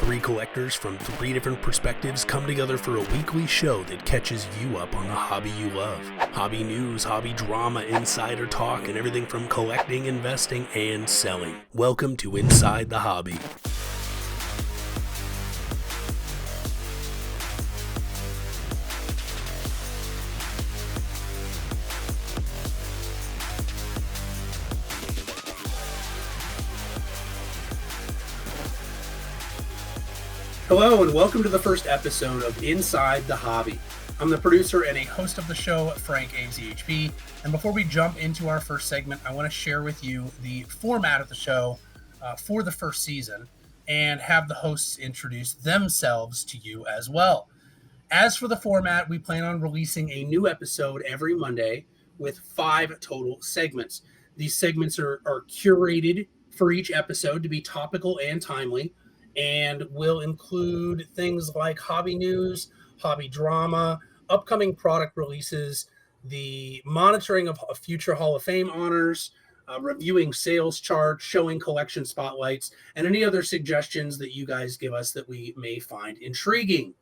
Three collectors from three different perspectives come together for a weekly show that catches you up on the hobby you love. Hobby news, hobby drama, insider talk, and everything from collecting, investing, and selling. Welcome to Inside the Hobby. Hello and welcome to the first episode of Inside the Hobby. I'm the producer and a host of the show, FrankAZHP, and before we jump into our first segment, I want to share with you the format of the show for the first season and have the hosts introduce themselves to you as well. As for the format, we plan on releasing a new episode every Monday with 5 total segments. These segments are curated for each episode to be topical and timely, and will include things like hobby news, hobby drama, upcoming product releases, the monitoring of future Hall of Fame honors, reviewing sales charts, showing collection spotlights, and any other suggestions that you guys give us that we may find intriguing.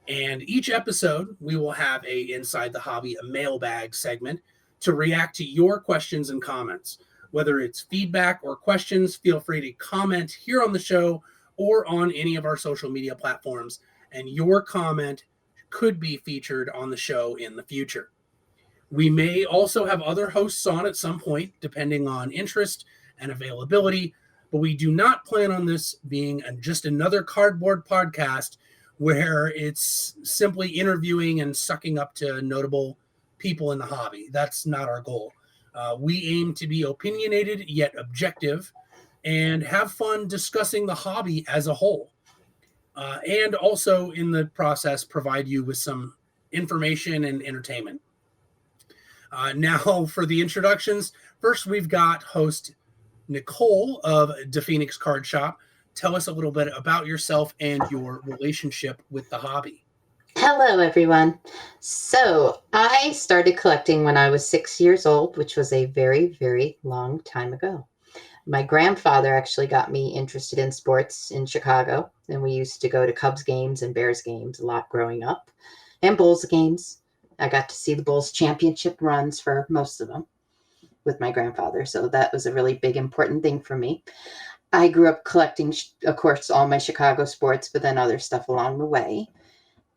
And each episode, we will have a Inside the Hobby mailbag segment to react to your questions and comments. Whether it's feedback or questions, feel free to comment here on the show or on any of our social media platforms, and your comment could be featured on the show in the future. We may also have other hosts on at some point, depending on interest and availability, but we do not plan on this being just another cardboard podcast where it's simply interviewing and sucking up to notable people in the hobby. That's not our goal. We aim to be opinionated yet objective, and have fun discussing the hobby as a whole. And also in the process, provide you with some information and entertainment. Now for the introductions. First, we've got host Nicole of Phoenix Card Shop. Tell us a little bit about yourself and your relationship with the hobby. Hello, everyone. So I started collecting when I was 6 years old, which was a very, very long time ago. My grandfather actually got me interested in sports in Chicago, and we used to go to Cubs games and Bears games a lot growing up, and Bulls games. I got to see the Bulls championship runs for most of them with my grandfather, so that was a really big, important thing for me. I grew up collecting, of course, all my Chicago sports, but then other stuff along the way.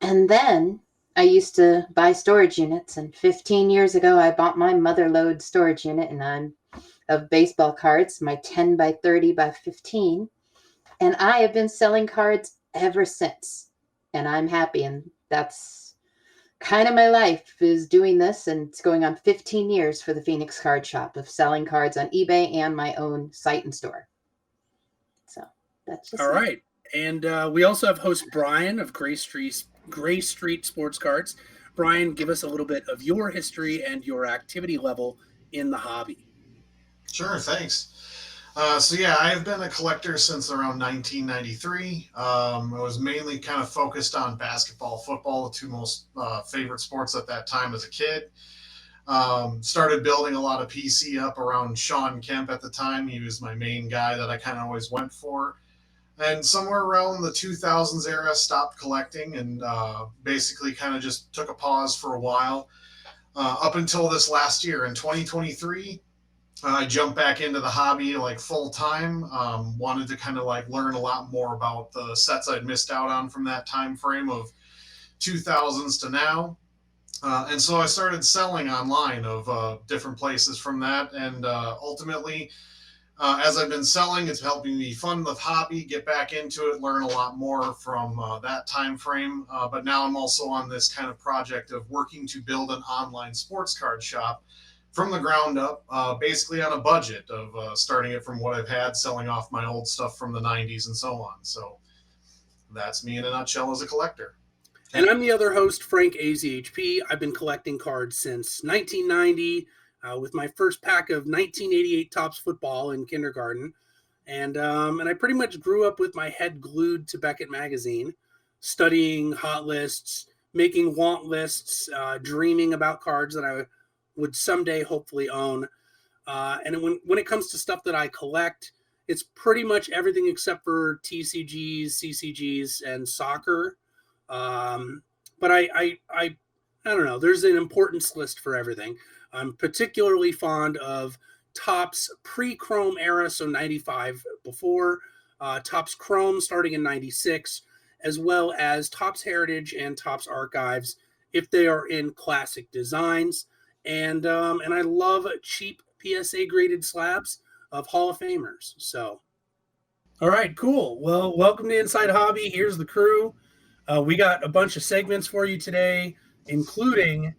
And then I used to buy storage units, and 15 years ago, I bought my motherlode storage unit, and of baseball cards, my 10 by 30 by 15. And I have been selling cards ever since. And I'm happy. And that's kind of my life, is doing this. And it's going on 15 years for the Phoenix Card Shop of selling cards on eBay and my own site and store. So that's just all right. And we also have host Brian of Gray Street Sports Cards. Brian, give us a little bit of your history and your activity level in the hobby. Sure, thanks. I've been a collector since around 1993. I was mainly kind of focused on basketball, football, the two most favorite sports at that time as a kid. Started building a lot of PC up around Sean Kemp at the time. He was my main guy that I kind of always went for. And somewhere around the 2000s era, stopped collecting and basically kind of just took a pause for a while up until this last year in 2023. I jumped back into the hobby like full time. Wanted to kind of like learn a lot more about the sets I'd missed out on from that time frame of 2000s to now. And so I started selling online of different places from that. And ultimately, as I've been selling, it's helping me fund the hobby, get back into it, learn a lot more from that time frame. But now I'm also on this kind of project of working to build an online sports card shop from the ground up, basically on a budget of starting it from what I've had, selling off my old stuff from the 90s and so on. So that's me in a nutshell as a collector. And I'm the other host, FrankAZHP. I've been collecting cards since 1990 with my first pack of 1988 Topps football in kindergarten. And I pretty much grew up with my head glued to Beckett magazine, studying hot lists, making want lists, dreaming about cards that I would someday hopefully own. And when it comes to stuff that I collect, It's pretty much everything except for TCGs, CCGs, and soccer. But I don't know. There's an importance list for everything. I'm particularly fond of Topps pre-Chrome era, so 95 before, Topps Chrome starting in 96, as well as Topps Heritage and Topps Archives if they are in classic designs. And I love cheap PSA graded slabs of Hall of Famers. So, all right, cool. Well, welcome to Inside Hobby. Here's the crew. We got a bunch of segments for you today, including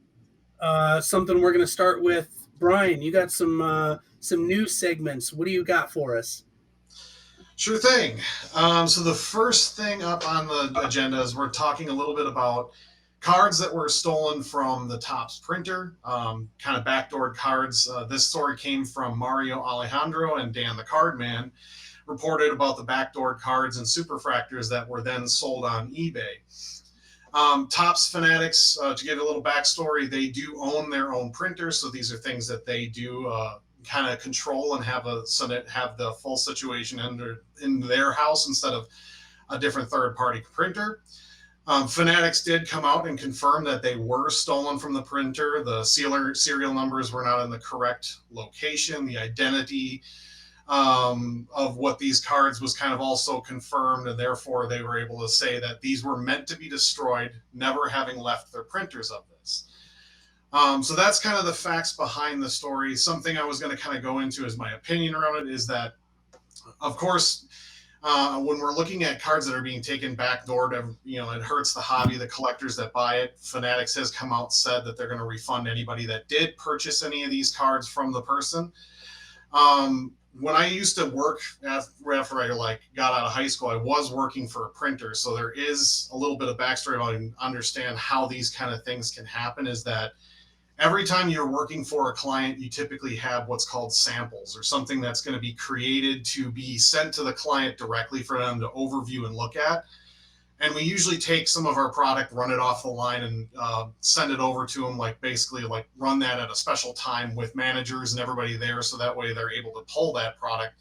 something we're going to start with. Brian, you got some new segments. What do you got for us? Sure thing. So the first thing up on the agenda is we're talking a little bit about cards that were stolen from the Topps printer, kind of backdoor cards. This story came from Mario Alejandro and Dan the Cardman, reported about the backdoor cards and superfractors that were then sold on eBay. Topps Fanatics, to give a little backstory, they do own their own printers, so these are things that they do kind of control and have the full situation in their house instead of a different third-party printer. Fanatics did come out and confirm that they were stolen from the printer. The serial numbers were not in the correct location. The identity of what these cards was kind of also confirmed, and therefore they were able to say that these were meant to be destroyed, never having left their printers of this. So that's kind of the facts behind the story. Something I was going to kind of go into as my opinion around it is that, of course, when we're looking at cards that are being taken backdoor, it hurts the hobby, the collectors that buy it. Fanatics has come out and said that they're going to refund anybody that did purchase any of these cards from the person. When I used to work after I got out of high school, I was working for a printer. So there is a little bit of backstory about and understand how these kind of things can happen is that every time you're working for a client, you typically have what's called samples or something that's going to be created to be sent to the client directly for them to overview and look at. And we usually take some of our product, run it off the line, and send it over to them, basically run that at a special time with managers and everybody there, so that way they're able to pull that product,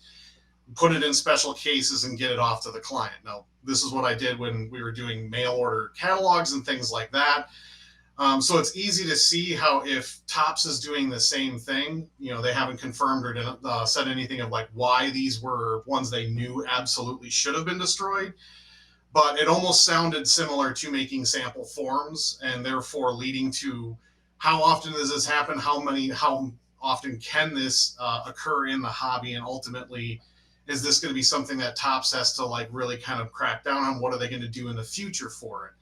put it in special cases, and get it off to the client. Now, this is what I did when we were doing mail order catalogs and things like that. So it's easy to see how if Topps is doing the same thing, they haven't confirmed or said anything of why these were ones they knew absolutely should have been destroyed. But it almost sounded similar to making sample forms and therefore leading to how often does this happen? How often can this occur in the hobby? And ultimately, is this going to be something that Topps has to really kind of crack down on? What are they going to do in the future for it?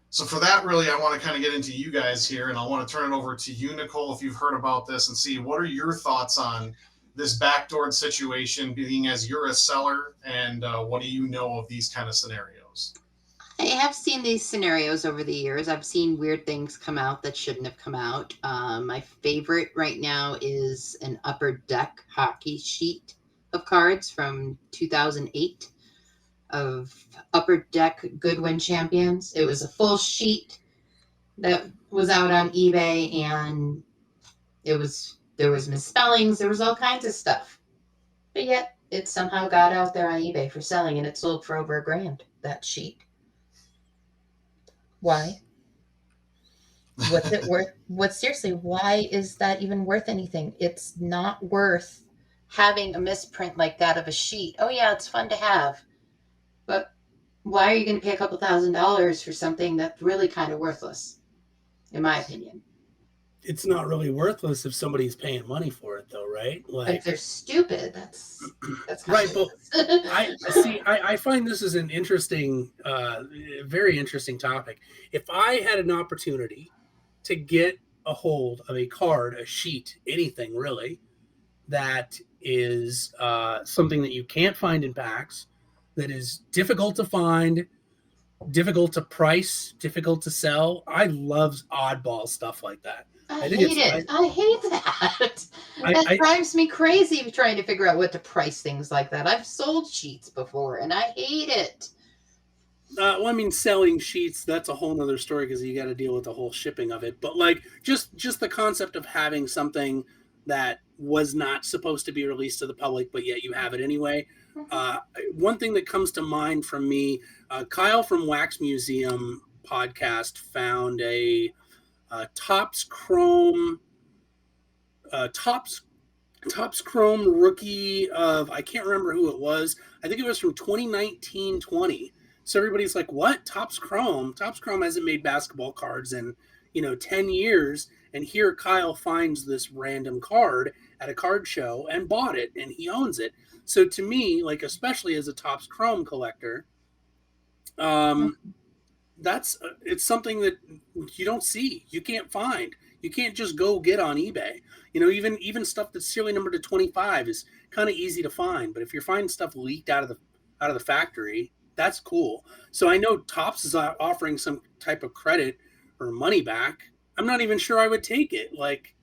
So for that, really, I want to kind of get into you guys here, and I want to turn it over to you, Nicole, if you've heard about this, and see what are your thoughts on this backdoored situation, being as you're a seller, and what do you know of these kind of scenarios? I have seen these scenarios over the years. I've seen weird things come out that shouldn't have come out. My favorite right now is an Upper Deck hockey sheet of cards from 2008 of Upper Deck Goodwin Champions. It was a full sheet that was out on eBay, and there was misspellings. There was all kinds of stuff. But yet, it somehow got out there on eBay for selling, and it sold for over $1,000, that sheet. Why? What's it worth? Seriously, why is that even worth anything? It's not worth having a misprint like that of a sheet. Oh yeah, it's fun to have. But why are you going to pay a couple $1,000s for something that's really kind of worthless, in my opinion? It's not really worthless if somebody's paying money for it, though, right? But if they're stupid, that's right. But I find this is an interesting, very interesting topic. If I had an opportunity to get a hold of a card, a sheet, anything really, that is something that you can't find in packs, that is difficult to find, difficult to price, difficult to sell. I love oddball stuff like that. I hate it. I hate that. That drives me crazy trying to figure out what to price things like that. I've sold sheets before, and I hate it. Well, I mean, selling sheets, that's a whole nother story because you got to deal with the whole shipping of it. But just the concept of having something that was not supposed to be released to the public, but yet you have it anyway. One thing that comes to mind from me, Kyle from Wax Museum podcast found a Topps Chrome Topps Chrome rookie of, I can't remember who it was. I think it was from 2019-20. So everybody's like, what? Topps Chrome? Topps Chrome hasn't made basketball cards in, 10 years. And here Kyle finds this random card at a card show and bought it, and he owns it. So to me, like, especially as a Topps Chrome collector, it's something that you don't see, you can't find, you can't just go get on eBay. Even stuff that's serially numbered to 25 is kind of easy to find, but if you're finding stuff leaked out of the factory, that's cool. So I know Topps is offering some type of credit or money back. I'm not even sure I would take it. Like,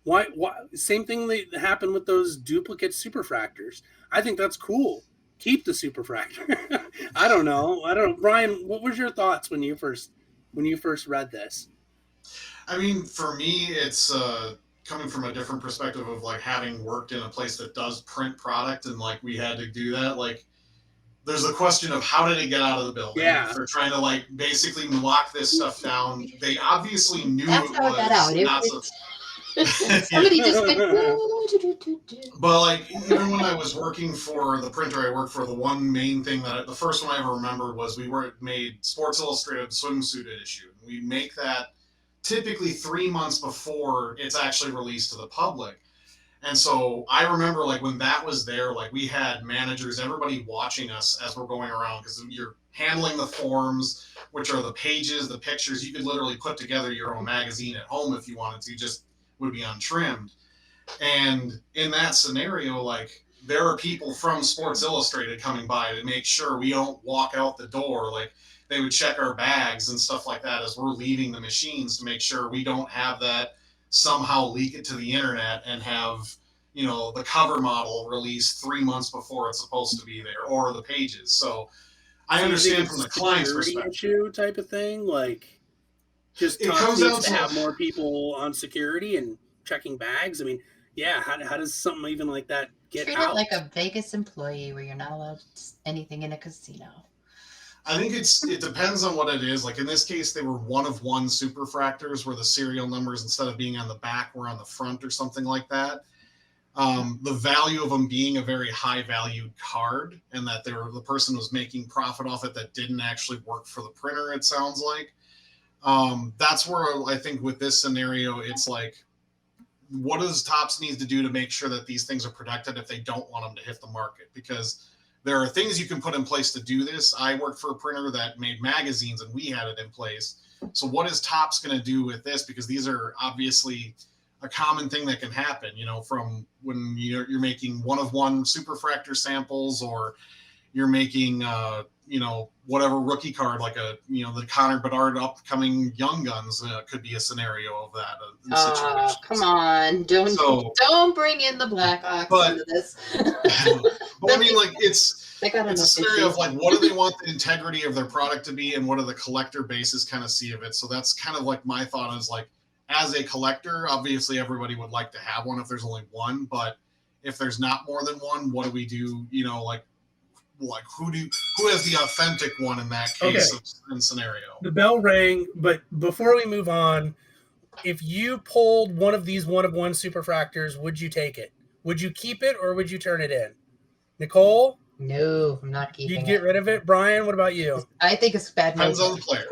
why same thing that happened with those duplicate superfractors. I think that's cool. Keep the superfractor. I don't know. Brian, what was your thoughts when you first read this? I mean, for me, it's coming from a different perspective of like having worked in a place that does print product, and like we had to do that. Like, there's the question of how did it get out of the building? Yeah. If they're trying to like basically lock this stuff down, they obviously knew That's it how it got out. was not so. Somebody just went. But like, even when I was working for the printer I worked for, the one main thing the first one I ever remembered was we made Sports Illustrated swimsuit issue. We make that typically 3 months before it's actually released to the public. And so I remember like when that was there, like we had managers, everybody watching us as we're going around, because you're handling the forms, which are the pages, the pictures. You could literally put together your own magazine at home if you wanted to, just would be untrimmed. And in that scenario, like there are people from Sports Illustrated coming by to make sure we don't walk out the door. Like they would check our bags and stuff like that as we're leaving the machines to make sure we don't have that somehow leak it to the internet and have, the cover model released 3 months before it's supposed to be there, or the pages. So I understand from the client's perspective. Issue type of thing, like just it comes down to have more people on security and checking bags. I mean, yeah, how does something even like that get Treat out? it like a Vegas employee where you're not allowed anything in a casino. I think it depends on what it is. Like in this case, they were one of one superfractors where the serial numbers, instead of being on the back, were on the front or something like that. The value of them being a very high valued card, and that the person was making profit off it that didn't actually work for the printer, it sounds like. That's where I think with this scenario, it's like, what does Topps need to do to make sure that these things are protected if they don't want them to hit the market? Because there are things you can put in place to do this. I worked for a printer that made magazines, and we had it in place. So what is Topps going to do with this? Because these are obviously a common thing that can happen, from when you're making one-of-one superfractor samples, or you're making, whatever rookie card, like the Connor Bedard upcoming Young Guns could be a scenario of that. Oh, come on. Don't bring in the Blackhawks into this. But I mean, like, it's a scenario of like, what do they want the integrity of their product to be, and what do the collector bases kind of see of it? So that's kind of like my thought is like, as a collector, obviously everybody would like to have one if there's only one, but if there's not more than one, what do we do? Like who has the authentic one in that case and scenario? The bell rang, but before we move on, if you pulled one of these one-of-one superfractors, would you take it? Would you keep it, or would you turn it in? Nicole? No, I'm not keeping it. You'd get rid of it? Brian, what about you? I think it's bad. Depends on the player.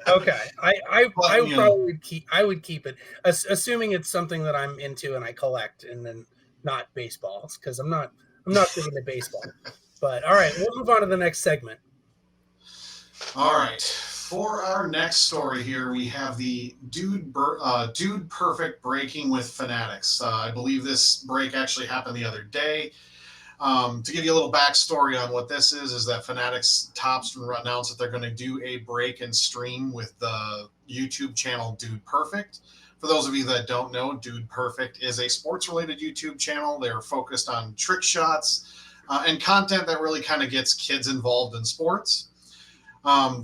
Okay. I would keep it, assuming it's something that I'm into and I collect, and then not baseballs, because I'm not big into baseball. But all right, we'll move on to the next segment. All right. For our next story here, we have the Dude Perfect breaking with Fanatics. I believe this break actually happened the other day. To give you a little backstory on what this is that Fanatics Topps announced that they're going to do a break and stream with the YouTube channel Dude Perfect. For those of you that don't know, Dude Perfect is a sports-related YouTube channel. They're focused on trick shots and content that really kind of gets kids involved in sports.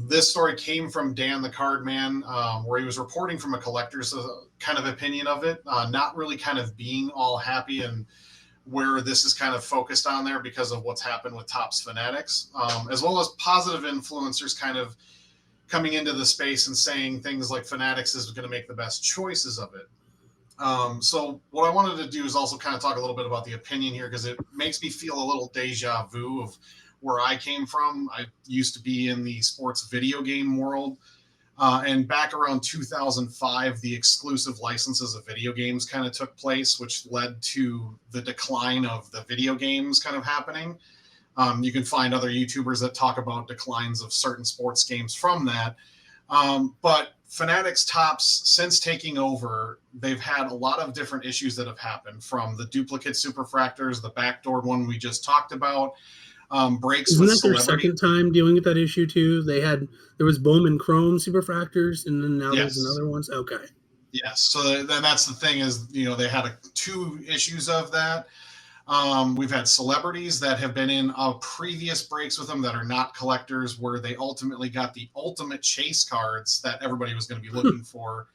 This story came from Dan the Card Man, where he was reporting from a collector's kind of opinion of it, not really kind of being all happy and where this is kind of focused on there because of what's happened with Topps Fanatics, as well as positive influencers kind of coming into the space and saying things like Fanatics is going to make the best choices of it. So what I wanted to do is also kind of talk a little bit about the opinion here, because it makes me feel a little deja vu of where I came from. I used to be in the sports video game world. And back around 2005, the exclusive licenses of video games kind of took place, which led to the decline of the video games kind of happening. You can find other YouTubers that talk about declines of certain sports games from that. But Fanatics Topps, since taking over, they've had a lot of different issues that have happened, from the duplicate superfractors, the backdoor one we just talked about, breaks Isn't with that their celebrity. second time dealing with that issue too? There was Bowman Chrome superfractors, and then now Yes. there's another ones. Okay. Yes. So then that's the thing is, they had two issues of that. We've had celebrities that have been in previous breaks with them that are not collectors, where they ultimately got the ultimate chase cards that everybody was going to be looking for.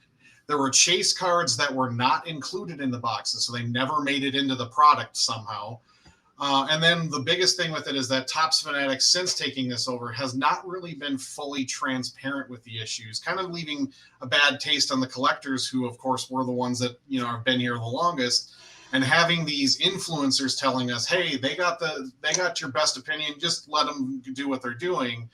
There were chase cards that were not included in the boxes, so they never made it into the product somehow. And then the biggest thing with it is that Topps Fanatics, since taking this over, has not really been fully transparent with the issues, kind of leaving a bad taste on the collectors, who, of course, were the ones that have been here the longest. And having these influencers telling us, hey, they got your best opinion, just let them do what they're doing.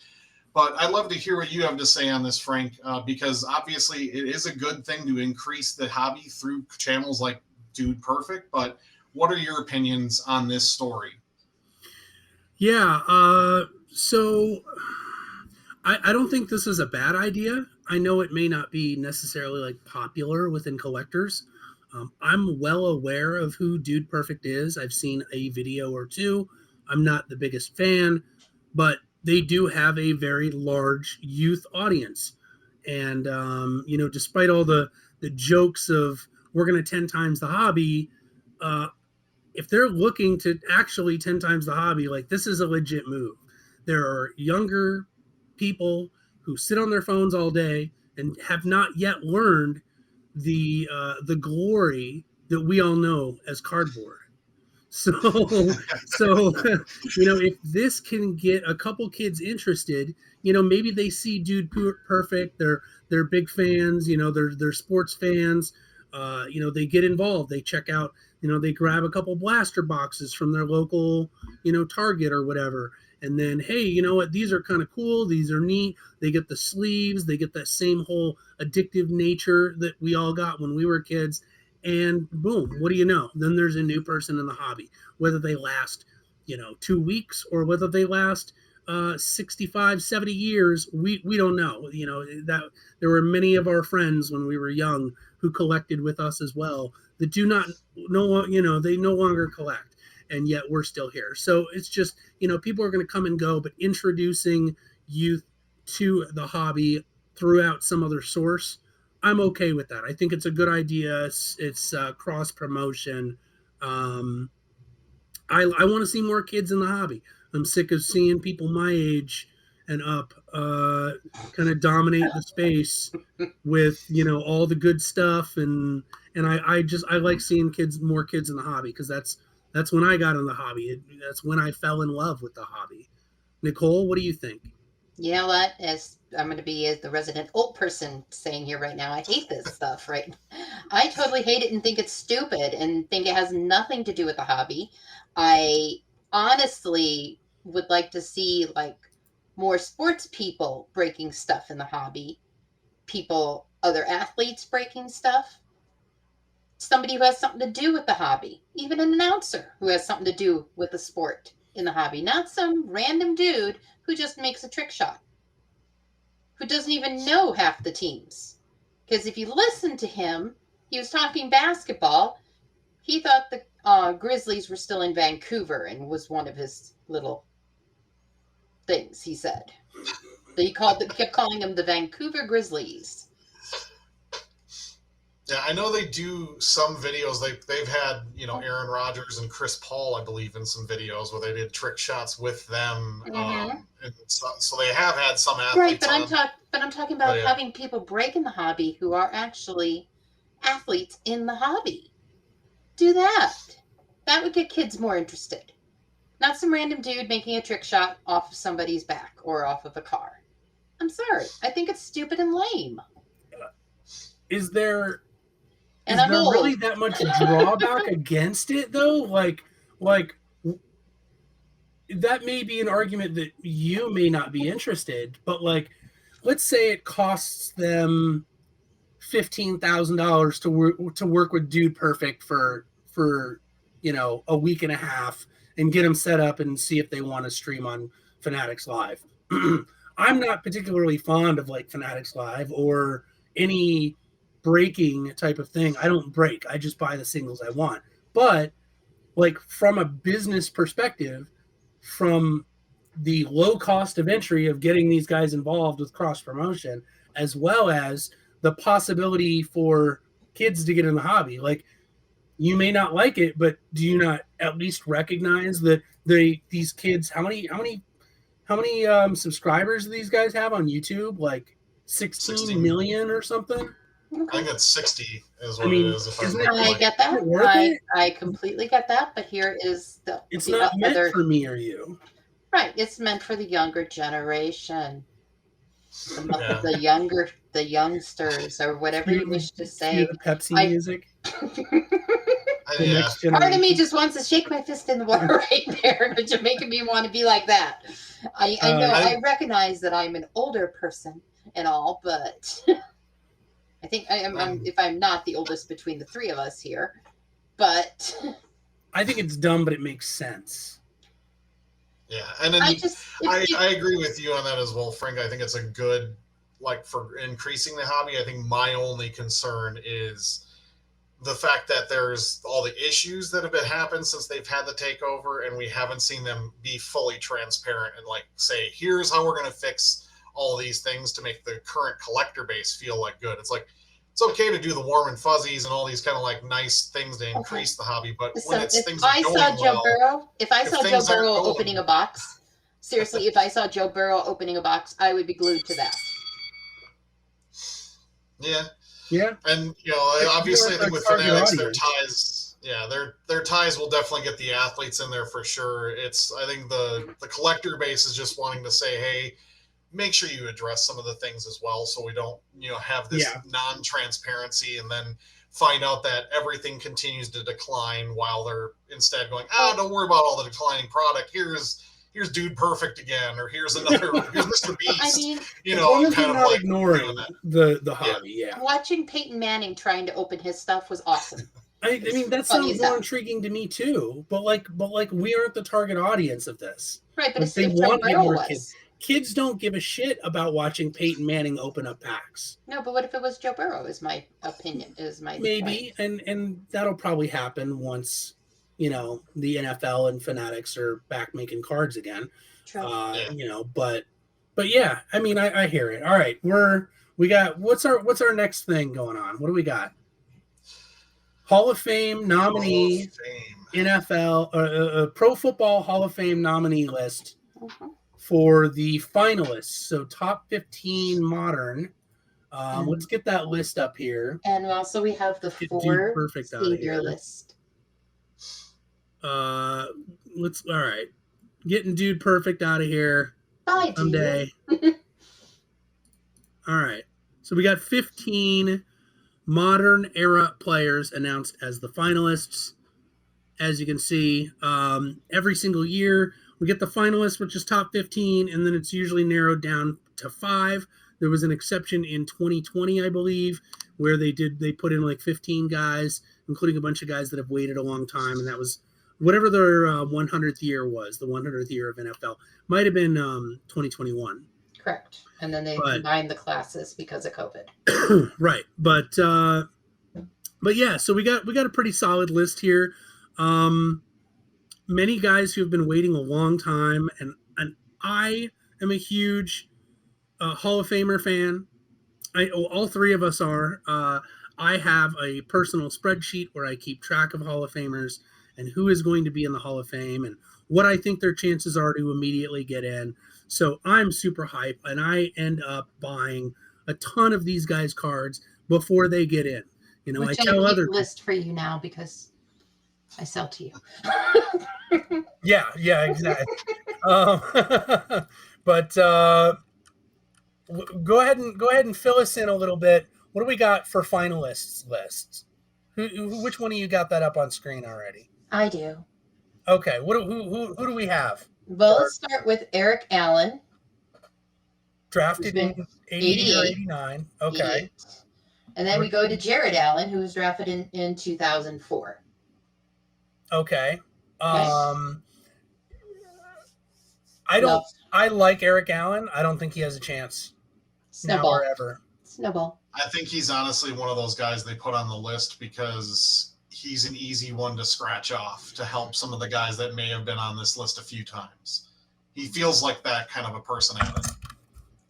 But I'd love to hear what you have to say on this, Frank, because obviously it is a good thing to increase the hobby through channels like Dude Perfect. But what are your opinions on this story? Yeah. So I don't think this is a bad idea. I know it may not be necessarily like popular within collectors. I'm well aware of who Dude Perfect is. I've seen a video or two. I'm not the biggest fan, but they do have a very large youth audience. And, despite all the jokes of we're going to 10 times the hobby, if they're looking to actually 10 times the hobby, like, this is a legit move. There are younger people who sit on their phones all day and have not yet learned the glory that we all know as cardboard. So if this can get a couple kids interested, maybe they see Dude Perfect, they're big fans, they're sports fans, they get involved, they check out, they grab a couple blaster boxes from their local, Target or whatever. And then, hey, you know what? These are kind of cool. These are neat. They get the sleeves. They get that same whole addictive nature that we all got when we were kids. And boom, what do you know? Then there's a new person in the hobby. Whether they last, 2 weeks, or whether they last 65, 70 years, we don't know. That there were many of our friends when we were young who collected with us as well that do not know, they no longer collect. And yet we're still here. So it's just, people are going to come and go, but introducing youth to the hobby throughout some other source, I'm okay with that. I think it's a good idea. It's cross promotion. I want to see more kids in the hobby. I'm sick of seeing people my age and up kind of dominate the space with all the good stuff, and I like seeing more kids in the hobby, because that's when I got in the hobby. That's when I fell in love with the hobby. Nicole, what do you think? You know what? As I'm going to be as the resident old person saying here right now, I hate this stuff, right? I totally hate it and think it's stupid and think it has nothing to do with the hobby. I honestly would like to see like more sports people breaking stuff in the hobby, other athletes breaking stuff, somebody who has something to do with the hobby, even an announcer who has something to do with the sport in the hobby, not some random dude who just makes a trick shot, who doesn't even know half the teams. Because if you listen to him, he was talking basketball. He thought the Grizzlies were still in Vancouver, and was one of his little things he said. He kept calling them the Vancouver Grizzlies. Yeah, I know they do some videos. They've had Aaron Rodgers and Chris Paul, I believe, in some videos where they did trick shots with them. Mm-hmm. And so they have had some athletes. Right, but I'm talking about having people break in the hobby who are actually athletes in the hobby. Do that. That would get kids more interested. Not some random dude making a trick shot off of somebody's back or off of a car. I'm sorry. I think it's stupid and lame. Is there And I'm old. really that much drawback against it though? Like that may be an argument that you may not be interested, but like, let's say it costs them $15,000 to work with Dude Perfect for a week and a half and get them set up and see if they want to stream on Fanatics Live. I'm not particularly fond of like Fanatics Live or any breaking type of thing. I don't break. I just buy the singles I want. But like from a business perspective, from the low cost of entry of getting these guys involved with cross promotion, as well as the possibility for kids to get in the hobby. Like, you may not like it, but do you not at least recognize that these kids, how many subscribers do these guys have on YouTube? Like 16 million or something? I think it's 60 is what it is. I get that. I completely get that. But here is it's not meant for me or you. Right. It's meant for the younger generation. The youngsters, or whatever you wish to say. The Pepsi music. Part of me just wants to shake my fist in the water right there, but you're making me want to be like that. I know. I recognize that I'm an older person and all, but I think if I'm not the oldest between the three of us here, but I think it's dumb, but it makes sense. Yeah, and then I agree with you on that as well, Frank. I think it's a good, like, for increasing the hobby. I think my only concern is the fact that there's all the issues that have happened since they've had the takeover, and we haven't seen them be fully transparent and like say, here's how we're going to fix all these things to make the current collector base feel like good. It's like, it's okay to do the warm and fuzzies and all these kind of like nice things to increase the hobby, but when it's things are going well, if I saw Joe Burrow opening a box, seriously, if I saw Joe Burrow opening a box, I would be glued to that. Yeah. And obviously I think with Fanatics, their ties will definitely get the athletes in there for sure. I think the collector base is just wanting to say, hey, make sure you address some of the things as well, so we don't have this non-transparency and then find out that everything continues to decline while they're instead going, don't worry about all the declining product. Here's Dude Perfect again, or here's Mr. Beast. I mean, kind of like ignoring the hobby. Yeah. Watching Peyton Manning trying to open his stuff was awesome. I mean, that sounds more intriguing to me too. But we aren't the target audience of this. Right, but they want to get more kids. Kids don't give a shit about watching Peyton Manning open up packs. No, but what if it was Joe Burrow? Is my opinion. Maybe, and that'll probably happen once the NFL and Fanatics are back making cards again. True. But yeah, I mean, I hear it. All right, we got what's our next thing going on? What do we got? Hall of Fame nominee, NFL, Pro Football Hall of Fame nominee list. Mm-hmm. For the finalists, so top 15 modern. Let's get that list up here. And also we have the 4 senior list. All right. Getting Dude Perfect out of here. Bye, someday. All right. So we got 15 modern era players announced as the finalists. As you can see, every single year, we get the finalists, which is top 15, and then it's usually narrowed down to 5. There was an exception in 2020, I believe, where they put in like 15 guys, including a bunch of guys that have waited a long time, and that was whatever their 100th year was, the 100th year of NFL. Might have been 2021. Correct. And then they combined the classes because of COVID. Right. But yeah, so we got a pretty solid list here. Many guys who have been waiting a long time, and I am a huge Hall of Famer fan. All three of us are. I have a personal spreadsheet where I keep track of Hall of Famers and who is going to be in the Hall of Fame and what I think their chances are to immediately get in. So I'm super hyped, and I end up buying a ton of these guys' cards before they get in. I tell other list for you now because I sell to you. Yeah, exactly. But go ahead and fill us in a little bit. What do we got for finalists lists? Which one of you got that up on screen already? I do. Okay. Who do we have? Well, let's start with Eric Allen. Drafted in 88 or 89. Okay. 88. And then we go to Jared Allen, who was drafted in 2004. Okay. Okay. I like Eric Allen. I don't think he has a chance now or ever. Snowball. I think he's honestly one of those guys they put on the list because he's an easy one to scratch off to help some of the guys that may have been on this list a few times. He feels like that kind of a personality.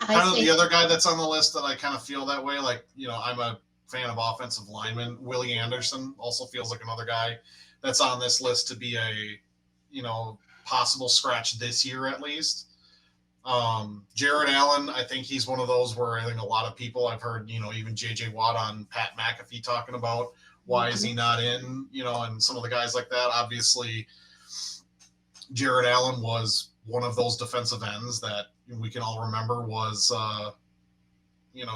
Kind of the other guy that's on the list that I kind of feel that way, like, I'm a fan of offensive linemen. Willie Anderson also feels like another guy that's on this list to be a, possible scratch this year at least. Jared Allen, I think he's one of those where I think a lot of people I've heard, even JJ Watt on Pat McAfee talking about why is he not in, and some of the guys like that. Obviously, Jared Allen was one of those defensive ends that we can all remember was,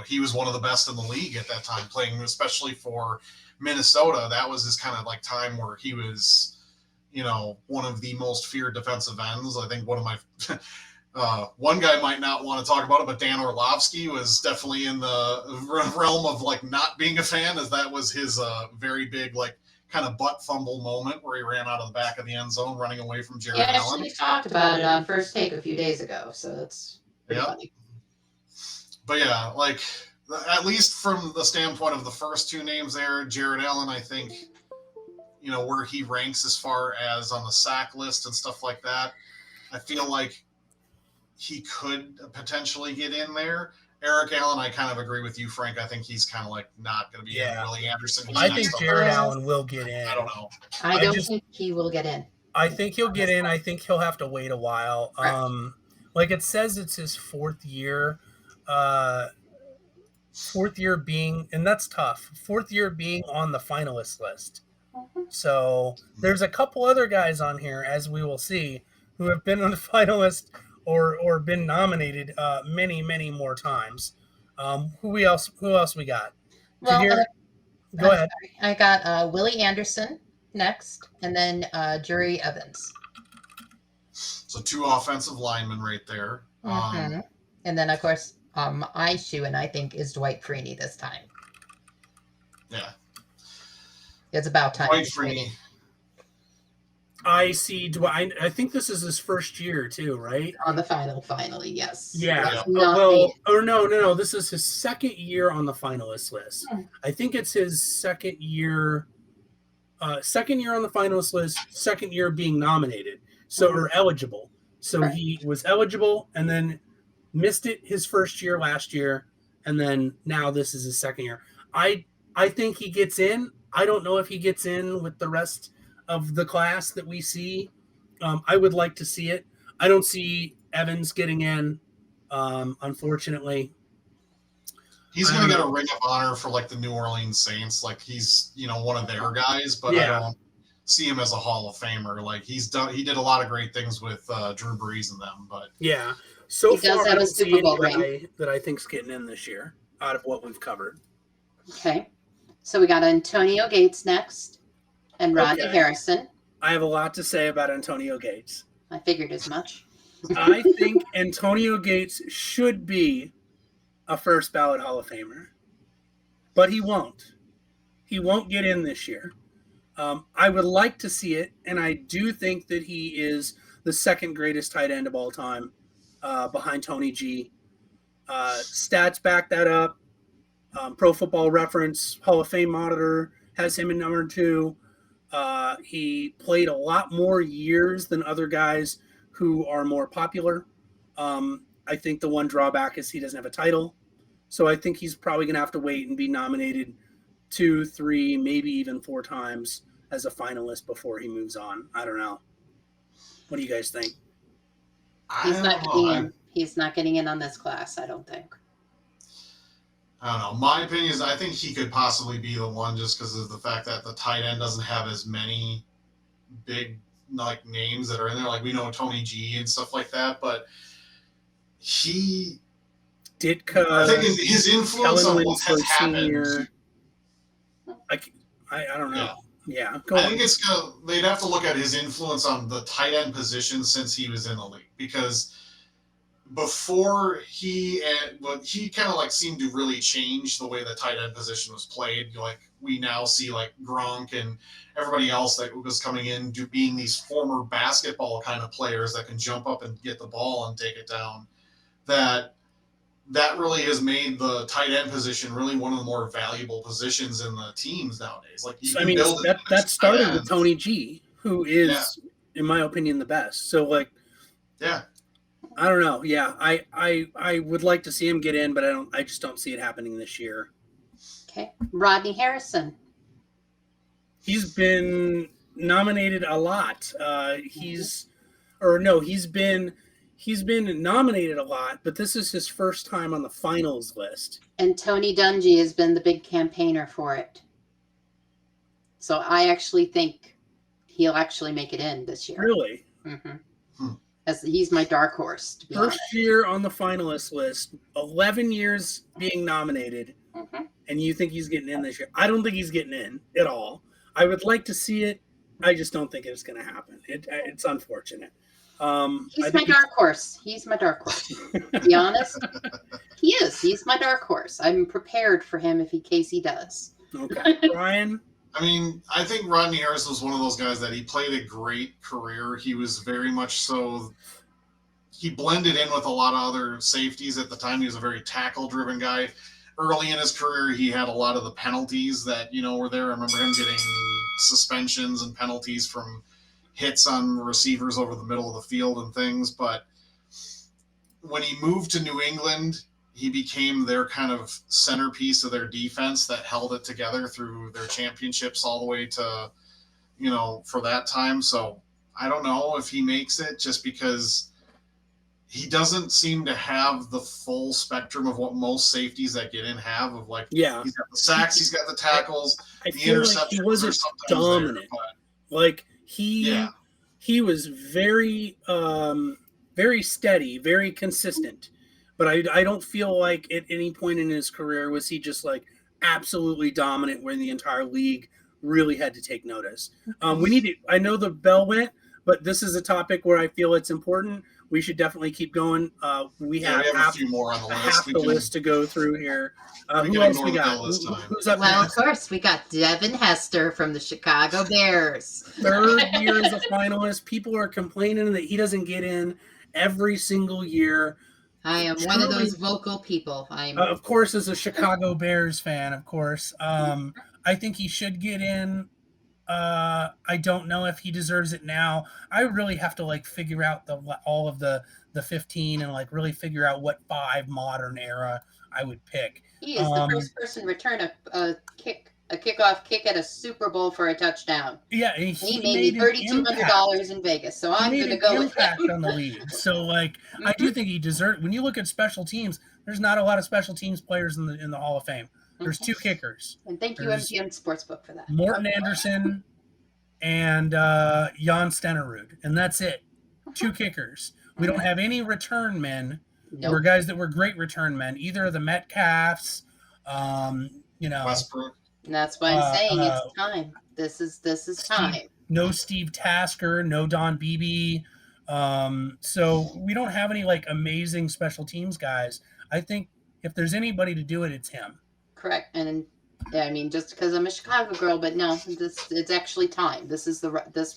he was one of the best in the league at that time, playing especially for Minnesota. That was his kind of like time where he was, one of the most feared defensive ends. I think one of my one guy might not want to talk about it, but Dan Orlovsky was definitely in the realm of like not being a fan, as that was his very big like kind of butt fumble moment where he ran out of the back of the end zone running away from Jared Allen. We talked about it on First Take a few days ago, so that's pretty funny. But yeah, like at least from the standpoint of the first two names there, Jared Allen, I think, where he ranks as far as on the sack list and stuff like that, I feel like he could potentially get in there. Eric Allen, I kind of agree with you, Frank. I think he's kind of like not going to be in. Willie Anderson. I think Jared Allen will get in. I don't know. I don't think he will get in. I think he'll get in. I think he'll have to wait a while. Like it says, it's his fourth year. Fourth year being, and that's tough. Fourth year being on the finalist list. So there's a couple other guys on here, as we will see, who have been on the finalist or been nominated many more times. Who else we got? Well, go ahead. I got Willie Anderson next, and then Jerry Evans. So two offensive linemen right there. And then, of course, my shoe, and I think, is Dwight Freeney this time. Yeah. It's about time. Dwight Freeney. I see. I think this is his first year too, right? On the finally, yes. Yeah. No. This is his second year on the finalist list. I think it's his second year. Second year on the finalist list. Second year being nominated, or eligible. So he was eligible and then missed it his first year last year, and then now this is his second year. I think he gets in. I don't know if he gets in with the rest of the class that we see. I would like to see it. I don't see Evans getting in, unfortunately. He's going to get a ring of honor for like the New Orleans Saints. Like he's, one of their guys, but I don't see him as a Hall of Famer. Like he did a lot of great things with Drew Brees and them, but so far I don't see any that I think's getting in this year out of what we've covered. Okay. So we got Antonio Gates next and Rodney Harrison. I have a lot to say about Antonio Gates. I figured as much. I think Antonio Gates should be a first ballot Hall of Famer, but he won't. He won't get in this year. I would like to see it, and I do think that he is the second greatest tight end of all time, behind Tony G. Stats back that up. Pro Football Reference Hall of Fame monitor has him in number 2. He played a lot more years than other guys who are more popular. I think the one drawback is he doesn't have a title. So I think he's probably going to have to wait and be nominated 2, 3, maybe even 4 times as a finalist before he moves on. I don't know. What do you guys think? He's not getting in on this class, I don't think. I don't know. My opinion is I think he could possibly be the one just because of the fact that the tight end doesn't have as many big like names that are in there. Like we know Tony G and stuff like that, but he Ditka, I think his influence Kellen on what has happened. I don't know. Yeah, I think they'd have to look at his influence on the tight end position since he was in the league, because before he kind of like seemed to really change the way the tight end position was played. Like we now see like Gronk and everybody else that was coming in being these former basketball kind of players that can jump up and get the ball and take it down. That really has made the tight end position really one of the more valuable positions in the teams nowadays. Like that started with Tony G, who is, in my opinion, the best. So like, I don't know. Yeah, I would like to see him get in, but I just don't see it happening this year. Okay, Rodney Harrison. He's been nominated a lot. He's been nominated a lot, but this is his first time on the finals list. And Tony Dungy has been the big campaigner for it. So I actually think he'll actually make it in this year. Really? Mm-hmm. As he's my dark horse. To be First honest. year on the finalist list, 11 years being nominated, and you think he's getting in this year? I don't think he's getting in at all. I would like to see it. I just don't think it's going to happen. It's unfortunate. He's my dark horse. He's my dark horse. To be honest, he is. He's my dark horse. I'm prepared for him in case he does. Okay, Brian. I mean, I think Rodney Harris was one of those guys that he played a great career. He was very much so. He blended in with a lot of other safeties at the time. He was a very tackle-driven guy. Early in his career, he had a lot of the penalties that were there. I remember him getting suspensions and penalties from hits on receivers over the middle of the field and things. But when he moved to New England, he became their kind of centerpiece of their defense that held it together through their championships all the way to, for that time. So I don't know if he makes it, just because he doesn't seem to have the full spectrum of what most safeties that get in have, of like, he's got the sacks, he's got the tackles, the interceptions. Like he wasn't dominant. He was very, very steady, very consistent. But I don't feel like at any point in his career was he just like absolutely dominant where the entire league really had to take notice. I know the bell went, but this is a topic where I feel it's important. We should definitely keep going. We have a few more on the list. Half the list to go through here. Who else we got? Who's up next? Of course, we got Devin Hester from the Chicago Bears. Third year as a finalist. People are complaining that he doesn't get in every single year. I am one of those vocal people. Of course, as a Chicago Bears fan, of course. I think he should get in. I don't know if he deserves it now. I really have to like figure out all of the 15 and like really figure out what 5 modern era I would pick. He is the first person to return a kickoff kick at a Super Bowl for a touchdown. Yeah, he made me $3,200 in Vegas, so I'm going to go with that on the league. So like, I do think he deserves. When you look at special teams, there's not a lot of special teams players in the Hall of Fame. There's 2 kickers. And thank you, MGM Sportsbook, for that. Morton Anderson and Jan Stenerud. And that's it. 2 kickers. We don't have any return men. Nope. Or guys that were great return men. Either of the Metcalfs, Westbrook. And that's why I'm saying it's time. This is time. No Steve Tasker, no Don Beebe. So we don't have any like amazing special teams guys. I think if there's anybody to do it, it's him. Correct. And I mean, just because I'm a Chicago girl, but no, it's actually time. This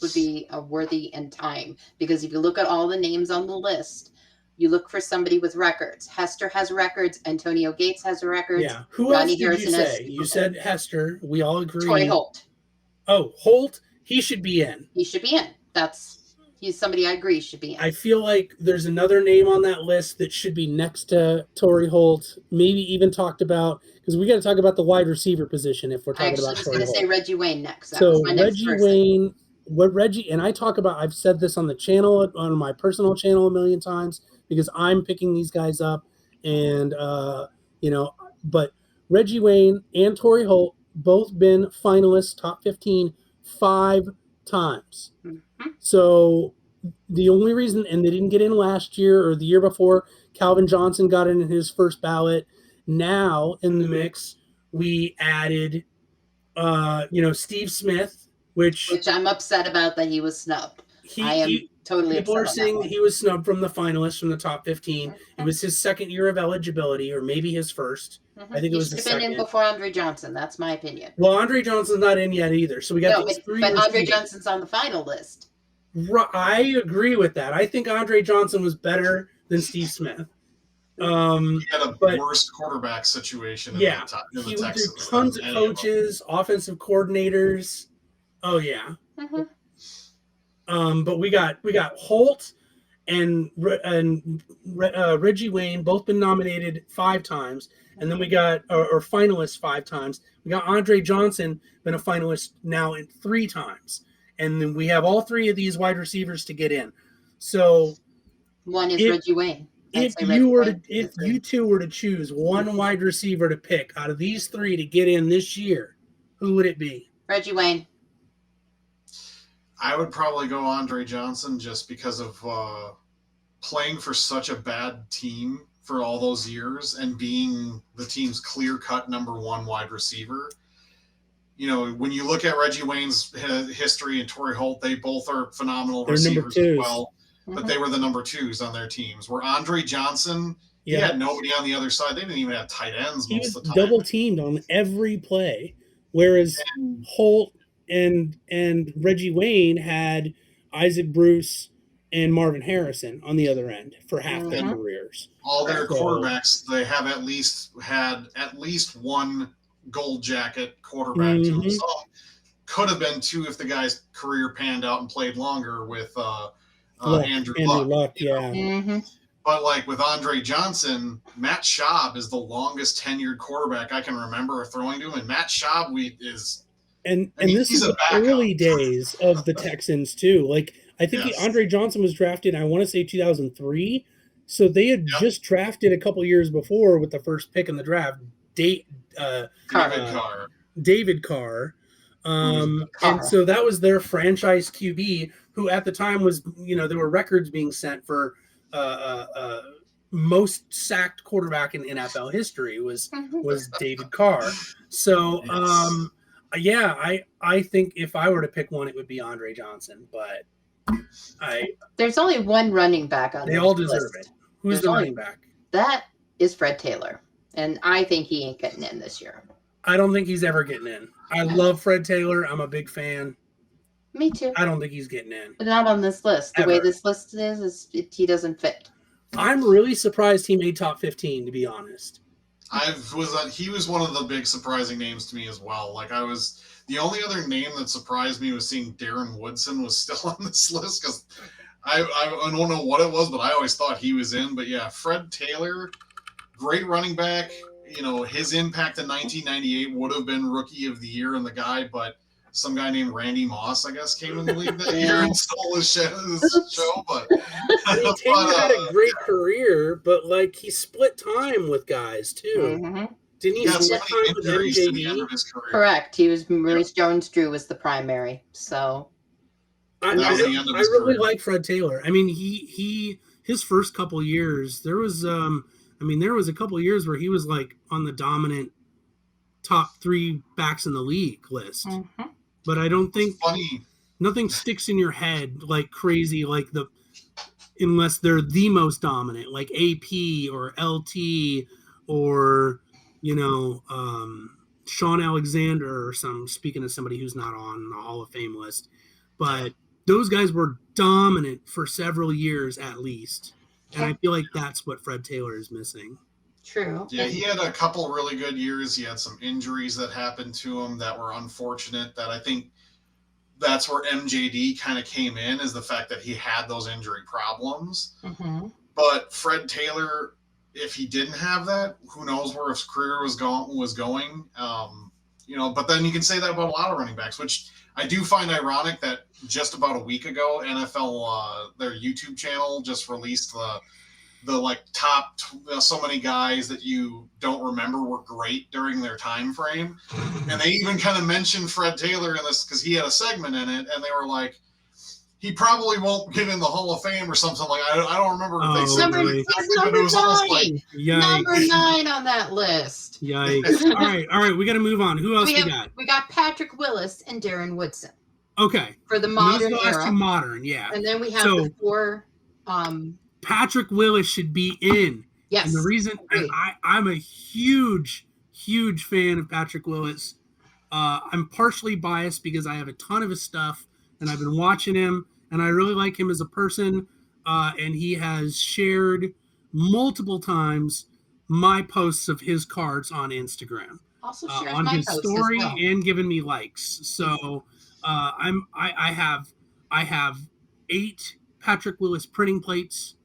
would be a worthy and time, because if you look at all the names on the list, you look for somebody with records. Hester has records. Antonio Gates has records. Yeah. Who else did you say? You said Hester. We all agree. Troy Holt. Oh, Holt. He should be in. He should be in. He's somebody I agree should be in. I feel like there's another name on that list that should be next to Torrey Holt. Maybe even talked about, because we got to talk about the wide receiver position if we're talking about Torrey Holt. I was going to say Reggie Wayne next. So Reggie Wayne, and I talk about, I've said this on the channel, on my personal channel a million times, because I'm picking these guys up, and but Reggie Wayne and Torrey Holt both been finalists, top 15, 5 times. Mm-hmm. So the only reason, and they didn't get in last year or the year before, Calvin Johnson got in his first ballot. Now in the mix, we added, Steve Smith, which Which I'm upset about that he was snubbed. I am totally people upset are on saying that that he was snubbed from the finalists from the top 15. It was his second year of eligibility, or maybe his first. I think it He was should his have been in second. before Andre Johnson. That's my opinion. Well, Andre Johnson's not in yet either. So we got No, these three but Andre receivers. Johnson's on the final list. I agree with that. I think Andre Johnson was better than Steve Smith. He had a worse quarterback situation in the he went Texans through tons of coaches, offensive coordinators. Oh yeah. But we got Holt and Reggie Wayne, both been nominated 5 times, and then we got or finalists 5 times. We got Andre Johnson, been a finalist now in 3 times, and then we have all 3 of these wide receivers to get in. So one is Reggie Wayne. If you two were to choose one wide receiver to pick out of these 3 to get in this year, who would it be? Reggie Wayne. I would probably go Andre Johnson just because of playing for such a bad team for all those years and being the team's clear-cut number 1 wide receiver. You know, when you look at Reggie Wayne's history and Torrey Holt, they both are phenomenal receivers as well. But they were the number 2s on their teams. Where Andre Johnson, he had nobody on the other side. They didn't even have tight ends most of the time. He was double teamed on every play, whereas Holt and Reggie Wayne had Isaac Bruce and Marvin Harrison on the other end for half their careers. All their quarterbacks, they have had at least one gold jacket quarterback to them. Some could have been 2 if the guy's career panned out and played longer with Andrew Luck. But like with Andre Johnson, Matt Schaub is the longest tenured quarterback I can remember throwing to him, and Matt Schaub is this is the early days of the Texans too. Like I think Andre Johnson was drafted, I want to say 2003. So they had just drafted a couple years before with the first pick in the draft, David Carr. And so that was their franchise QB, who at the time was, there were records being sent for most sacked quarterback in NFL history was David Carr. So I think if I were to pick one, it would be Andre Johnson. But there's only one running back on. They all deserve it. Who's the running back? That is Fred Taylor, and I think he ain't getting in this year. I don't think he's ever getting in. I love Fred Taylor. I'm a big fan. Me too. I don't think he's getting in. But not on this list. The way this list is he doesn't fit. I'm really surprised he made top 15, to be honest. He was one of the big surprising names to me as well. The only other name that surprised me was seeing Darren Woodson was still on this list, because I don't know what it was, but I always thought he was in. But yeah, Fred Taylor, great running back. His impact in 1998 would have been Rookie of the Year in the guy, but some guy named Randy Moss, I guess, came in the league that year and stole his show. But Taylor had a great career, but he split time with guys too. Didn't he split time with MJD? Correct. He was Maurice Jones-Drew was the primary. So I really like Fred Taylor. I mean, his first couple years, there was a couple of years where he was on the dominant top 3 backs in the league list. But I don't think nothing sticks in your head like crazy, unless they're the most dominant, like AP or LT or, Sean Alexander or speaking of somebody who's not on the Hall of Fame list. But those guys were dominant for several years at least. And I feel like that's what Fred Taylor is missing. True. Yeah, he had a couple really good years. He had some injuries that happened to him that were unfortunate. That I think that's where MJD kind of came in, is the fact that he had those injury problems. But Fred Taylor, if he didn't have that, who knows where his career was going. But then you can say that about a lot of running backs, which I do find ironic that just about a week ago, NFL, their YouTube channel just released the like top so many guys that you don't remember were great during their time frame. And they even kind of mentioned Fred Taylor in this because he had a segment in it, and they were like, he probably won't get in the Hall of Fame or something like. I don't remember if they said number, that exactly, number but it was almost like number 9 on that list. Yikes! All right, we got to move on. Who else we got? We got Patrick Willis and Darren Woodson. Okay, for the modern era. Modern, yeah. And then we have the 4. Patrick Willis should be in. Yes. And the reason I'm a huge fan of Patrick Willis. I'm partially biased because I have a ton of his stuff and I've been watching him and I really like him as a person. And he has shared multiple times my posts of his cards on Instagram. Also shares on my his posts story as well. And given me likes. So I have 8 Patrick Willis printing plates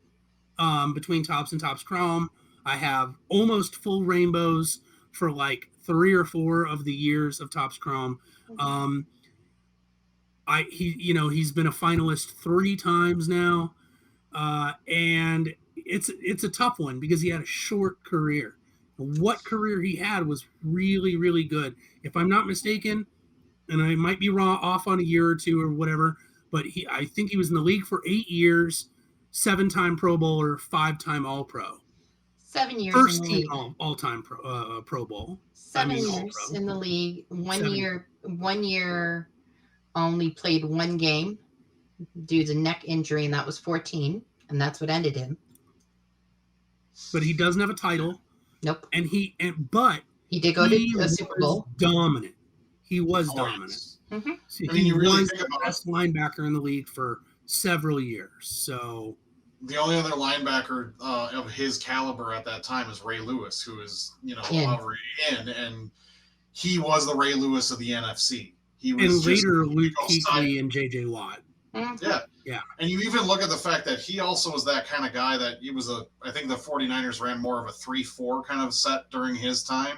between Topps and Topps Chrome. I have almost full rainbows for like 3 or 4 of the years of Topps Chrome. He's been a finalist 3 times now, and it's a tough one because he had a short career. What career he had was really, really good. If I'm not mistaken, and I might be off on a year or 2 or whatever, but I think he was in the league for 8 years, 7-time Pro Bowler, 5-time All-Pro. 7 years First in the team league. All-time Pro Bowl. 7 years in the league. 1 year only played 1 game due to neck injury, and that was 14, and that's what ended him. But he doesn't have a title. Nope. But he did go to a Super Bowl. Dominant. He was dominant. Mm-hmm. So he was the best linebacker in the league for several years. So the only other linebacker of his caliber at that time is Ray Lewis, who is already in, and he was the Ray Lewis of the NFC. He was and later Luke Kuechly and J.J. Watt. Mm-hmm. Yeah. And you even look at the fact that he also was that kind of guy that I think the 49ers ran more of a 3-4 kind of set during his time.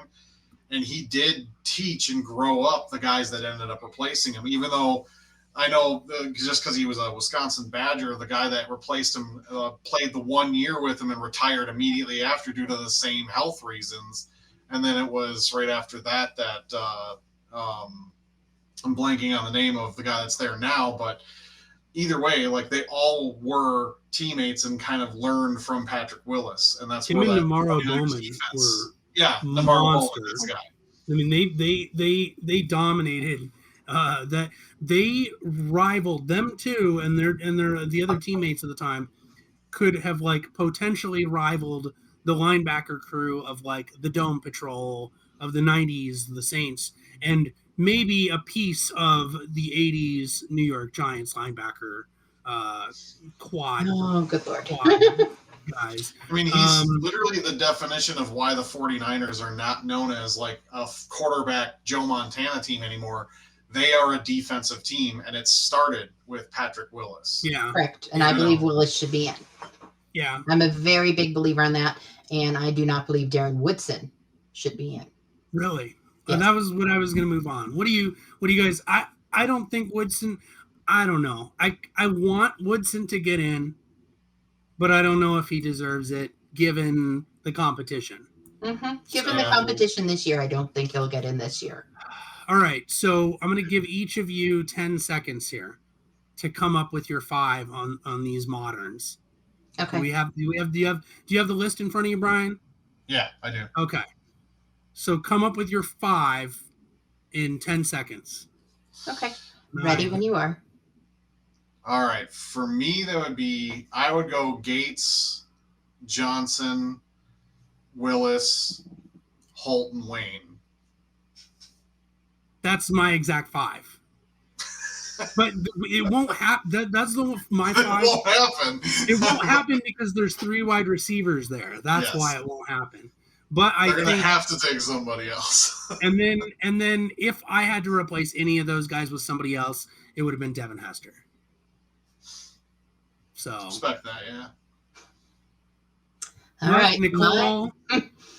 And he did teach and grow up the guys that ended up replacing him, even though I know just because he was a Wisconsin Badger, the guy that replaced him played the 1 year with him and retired immediately after due to the same health reasons. And then it was right after that I'm blanking on the name of the guy that's there now, but either way, like they all were teammates and kind of learned from Patrick Willis, and that's where that Namaro Bowman were monsters. I mean, they dominated. That they rivaled them too, and the other teammates at the time could have like potentially rivaled the linebacker crew of like the Dome Patrol of the 90s, the Saints, and maybe a piece of the 80s New York Giants linebacker quad. Oh, good Lord. Guys. I mean, he's literally the definition of why the 49ers are not known as like a quarterback Joe Montana team anymore. They are a defensive team, and it started with Patrick Willis. Yeah. Correct. And I believe Willis should be in. Yeah. I'm a very big believer in that, and I do not believe Darren Woodson should be in. Really? Yes. That was what I was going to move on. What do you guys, I don't think Woodson, I don't know. I want Woodson to get in, but I don't know if he deserves it given the competition. Mm-hmm. Given the competition this year, I don't think he'll get in this year. All right. So I'm going to give each of you 10 seconds here to come up with your 5 on these moderns. Okay. Do you have the list in front of you, Brian? Yeah, I do. Okay. So come up with your 5 in 10 seconds. Okay. Ready when you are. All right. For me, I would go Gates, Johnson, Willis, Holt, and Wayne. That's my exact 5. But it won't happen. That's my 5. It won't happen. It won't happen because there's 3 wide receivers there. That's why it won't happen. But they're going to have to take somebody else. and then if I had to replace any of those guys with somebody else, it would have been Devin Hester. So respect that, yeah. All right, Nicole.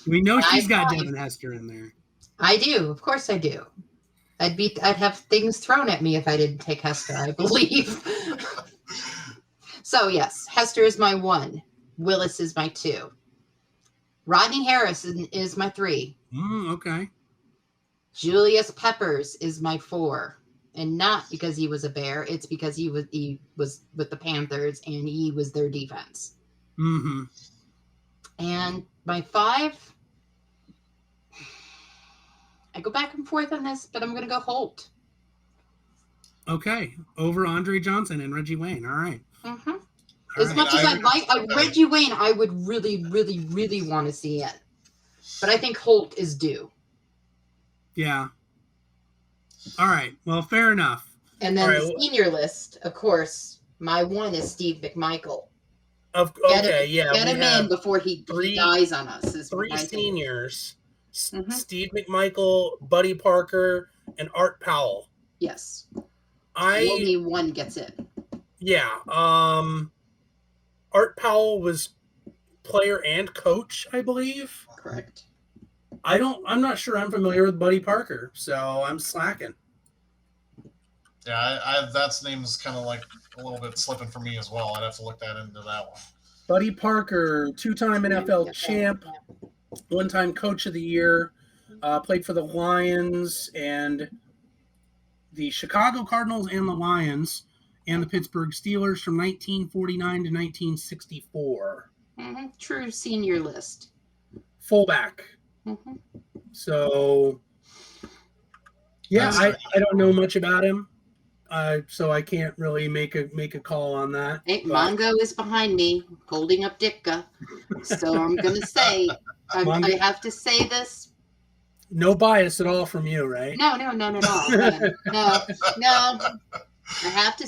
We know she's got Devin Hester in there. I do, of course I do. I'd have things thrown at me if I didn't take Hester, I believe. So yes, Hester is my 1. Willis is my 2. Rodney Harrison is my 3. Okay. Julius Peppers is my 4. And not because he was a Bear. It's because he was with the Panthers and he was their defense. Mm-hmm. And my 5, I go back and forth on this, but I'm going to go Holt. Okay. Over Andre Johnson and Reggie Wayne. All right. Mm-hmm. All As right. much as Reggie Wayne, I would really, really, really want to see it. But I think Holt is due. Yeah. All right. Well, fair enough. And then the senior list, of course, my 1 is Steve McMichael. Get him in before he dies on us. 3 seniors. Mm-hmm. Steve McMichael, Buddy Parker, and Art Powell. Yes. Only 1 gets in. Yeah. Art Powell was player and coach, I believe. Correct. I'm not sure I'm familiar with Buddy Parker, so I'm slacking. Yeah, that name's kind of like a little bit slipping for me as well. I'd have to look into that one. Buddy Parker, 2-time NFL champ, 1-time coach of the year, played for the Lions and the Chicago Cardinals and the Lions and the Pittsburgh Steelers from 1949 to 1964. Mm-hmm. True senior list. Fullback. Mm-hmm. So, yeah, I don't know much about him. So I can't really make a call on that. Hey, Mongo is behind me, holding up Ditka. So I'm gonna say, I have to say this. No bias at all from you, right? No. No. I have to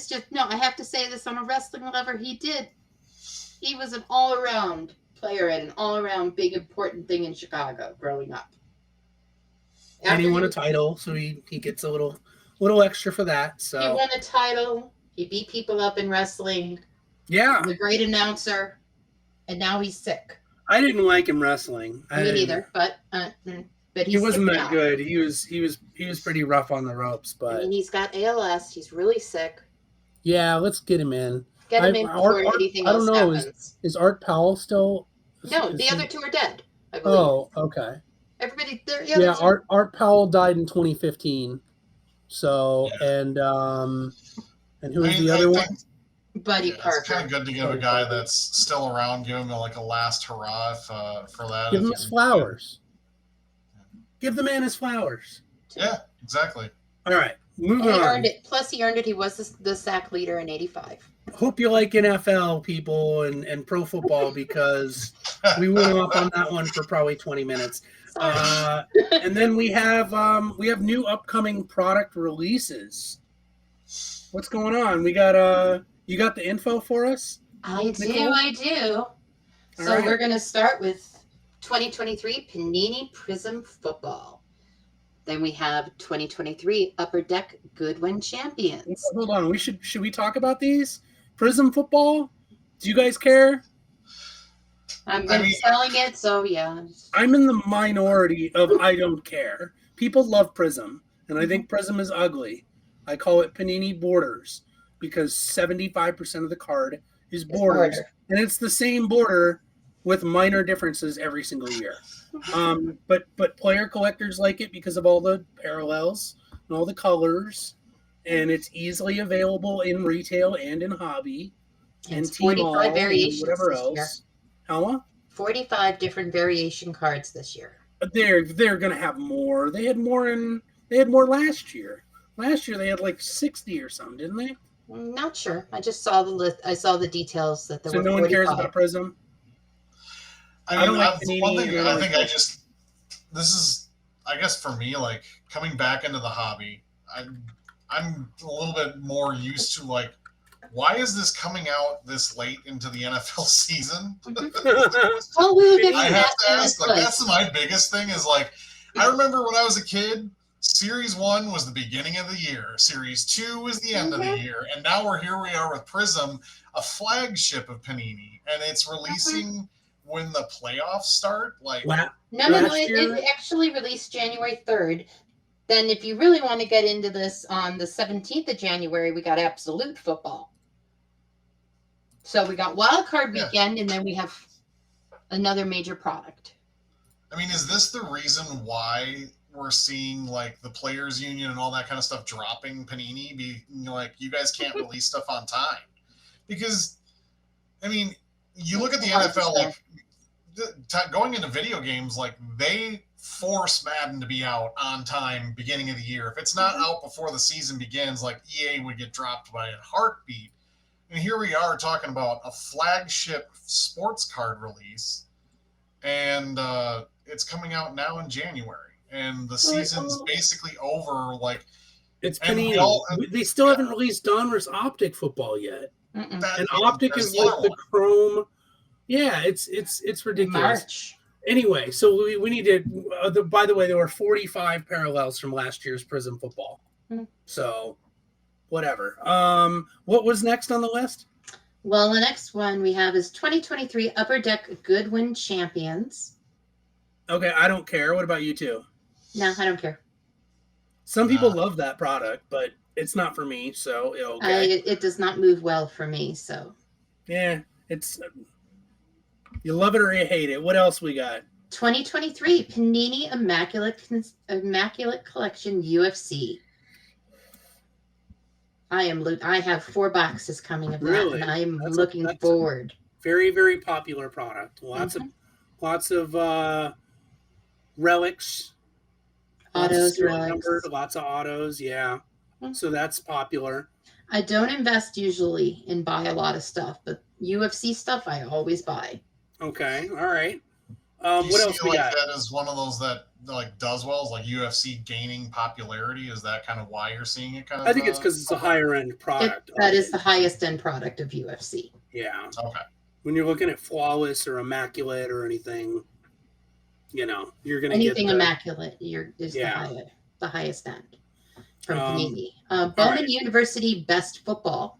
say this on a wrestling level. He was an all-around player and an all-around big important thing in Chicago growing up. And he won a title, so he gets a little extra for that. So he won a title. He beat people up in wrestling. Yeah. He's a great announcer. And now he's sick. I didn't like him wrestling. Me neither, but he wasn't that good. He was pretty rough on the ropes, but I mean, he's got ALS. He's really sick. Yeah, let's get him in. Get him in before anything else happens. Is Art Powell still? No, the other 2 are dead, I believe. Oh, okay. Everybody, Art Powell died in 2015. So and who was the other one? Buddy Parker. It's kind of good to give a guy that's still around, give him a last hurrah for that. Give him his flowers. Give the man his flowers. Yeah, exactly. All right, moving on. He earned it. Plus, he earned it. He was the sack leader in '85. Hope you like NFL, people, and pro football, because we went off on that one for probably 20 minutes. And then we have new upcoming product releases. What's going on? We got you got the info for us? I do. So right. We're going to start with 2023 Panini Prism Football. Then we have 2023 Upper Deck Goodwin Champions. Hold on, should we talk about these? Prism Football? Do you guys care? I'm going to be selling it, so yeah. I'm in the minority of I don't care. People love Prism, and I think Prism is ugly. I call it Panini Borders because 75% of the card is borders. And it's the same border with minor differences every single year. But player collectors like it because of all the parallels and all the colors, and it's easily available in retail and in hobby and 45 variations, whatever else. How? 45 different variation cards this year. They're gonna have more. They had more last year. Last year they had like 60 or something, didn't they? I'm not sure. I just saw the list. I saw the details that there were 45. So no one cares about Prism? I don't like one thing. This is, I guess for me, like coming back into the hobby, I'm a little bit more used to like, why is this coming out this late into the NFL season? I have to ask. Like, that's my biggest thing. Is like, I remember when I was a kid, Series 1 was the beginning of the year. Series 2 was the end of the year, and now we are with Prism, a flagship of Panini, and it's releasing when the playoffs start. Like, no, it actually released January 3rd. Then, if you really want to get into this, on the 17th of January, we got Absolute Football. So we got wild card weekend, and then we have another major product. I mean, is this the reason why we're seeing like the players union and all that kind of stuff dropping Panini? Like, you guys can't release stuff on time? Because, I mean, you look at the NFL, like going into video games, like they force Madden to be out on time beginning of the year. If it's not out before the season begins, like EA would get dropped by a heartbeat. And here we are talking about a flagship sports card release, and it's coming out now in January, and the season's basically over. Like, it's Panini. They still haven't released Donruss Optic football yet, and Optic is like the Chrome. Yeah, it's ridiculous. March. Anyway, so we need to. By the way, there were 45 parallels from last year's Prism football. So, whatever. What was next on the list? Well, the next one we have is 2023 Upper Deck Goodwin Champions. Okay, I don't care. What about you two? No, I don't care. Some people love that product, but it's not for me. So okay. It does not move well for me. So yeah, it's you love it or you hate it. What else we got? 2023 Panini Immaculate Collection UFC. I have 4 boxes coming of that, and I am looking forward. Very, very popular product. Lots of relics. Autos, relics. Lots of autos, yeah. So that's popular. I don't invest usually and buy a lot of stuff, but UFC stuff I always buy. Okay, all right. What else we got? That is one of those that like does well, is like UFC gaining popularity. Is that kind of why you're seeing it? I think it's because it's a higher end product. That is the highest end product of UFC. Yeah. Okay. When you're looking at flawless or immaculate or anything, you're going to get anything immaculate. Is the highest end from Panini. Bowman University Best Football.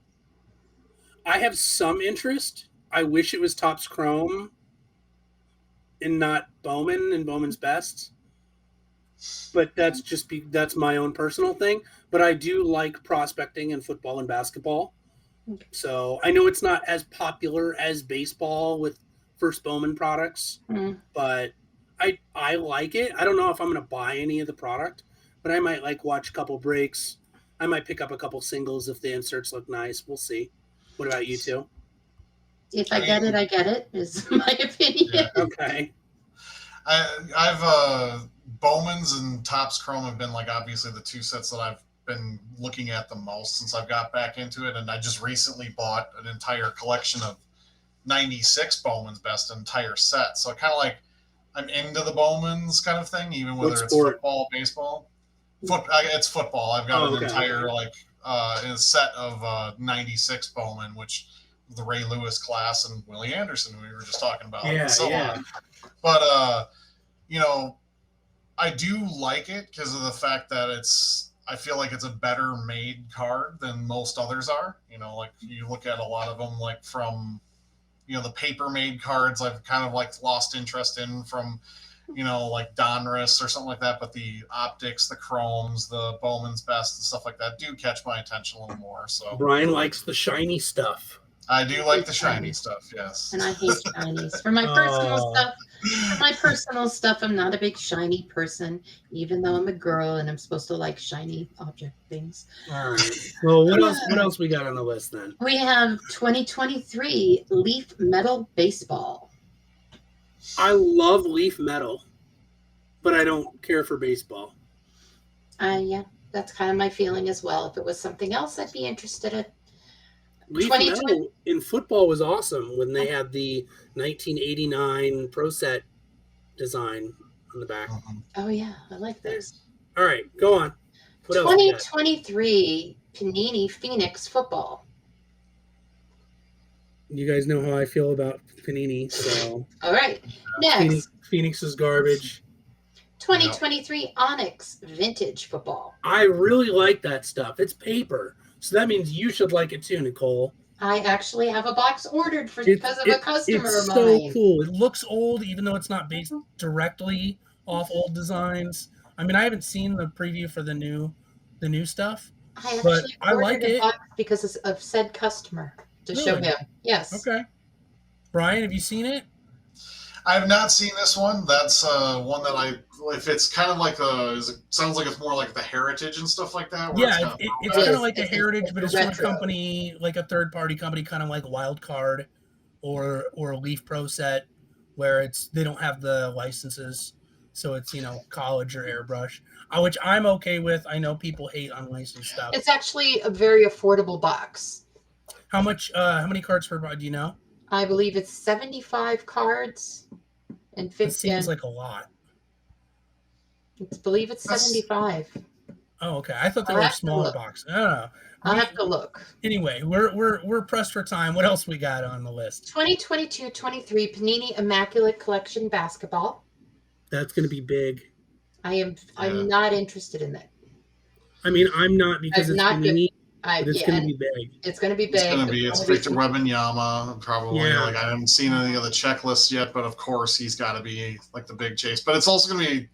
I have some interest. I wish it was Topps Chrome and not Bowman and Bowman's Best. But that's my own personal thing. But I do like prospecting in football and basketball. Okay. So I know it's not as popular as baseball with first Bowman products, but I like it. I don't know if I'm going to buy any of the product, but I might watch a couple breaks. I might pick up a couple singles if the inserts look nice. We'll see. What about you two? If I get it, is my opinion. Yeah. Okay. I've Bowman's and Topps Chrome have been obviously the 2 sets that I've been looking at the most since I've got back into it, and I just recently bought an entire collection of 96 Bowman's Best, entire set. So kind of I'm into the Bowman's kind of thing, even whether it's football, baseball. It's football. I've got an entire a set of 96 Bowman, which the Ray Lewis class and Willie Anderson we were just talking about, and so on. But I do like it because of the fact that I feel like it's a better made card than most others are. You look at a lot of them from the paper made cards I've kind of lost interest in from Donruss or something like that, but the optics, the chromes, the Bowman's Best and stuff like that do catch my attention a little more. So Brian likes the shiny stuff. I do like the shiny stuff, yes. And I hate shinies. For my personal stuff, I'm not a big shiny person, even though I'm a girl and I'm supposed to like shiny object things. All right. Well, what else we got on the list then? We have 2023 Leaf Metal Baseball. I love Leaf Metal, but I don't care for baseball. Yeah, that's kind of my feeling as well. If it was something else, I'd be interested in. Leaf Metal in football was awesome when they had the 1989 Pro Set design on the back. Oh, yeah. I like those. All right. Go on. What 2023 Panini Phoenix Football. You guys know how I feel about Panini, so. All right. Next. Phoenix is garbage. 2023 Onyx Vintage Football. I really like that stuff. It's paper. So that means you should like it too, Nicole. I actually have a box ordered because of a customer of mine. It's so cool. It looks old, even though it's not based directly off old designs. I mean, I haven't seen the preview for the new stuff. I actually ordered a box because of said customer to show him. Yes. Okay. Brian, have you seen it? I have not seen this one. That's one that if it's kind of like sounds like it's more like the Heritage and stuff like that. Yeah, it's kind of like a Heritage, but it's from a retro. company, like a third-party company, kind of like Wild Card or a Leaf Pro set, where they don't have the licenses, so it's college or airbrush, which I'm okay with. I know people hate unlicensed stuff. It's actually a very affordable box. How many cards per box? Do you know? I believe it's 75 cards and 50. It seems like a lot. I believe it's 75. Oh, okay. I thought they were a smaller box. I don't know. I'll have to look. Anyway, we're pressed for time. What else we got on the list? 2022-23 Panini Immaculate Collection basketball. That's going to be big. I'm not interested in that. I mean, I'm not, because it's Panini. But it's going to be big. It's going to be big. It's going to be. It's Victor Wembanyama, probably. Yeah. Like, I haven't seen any of the checklists yet, but of course he's got to be like the big chase. But it's also going to be.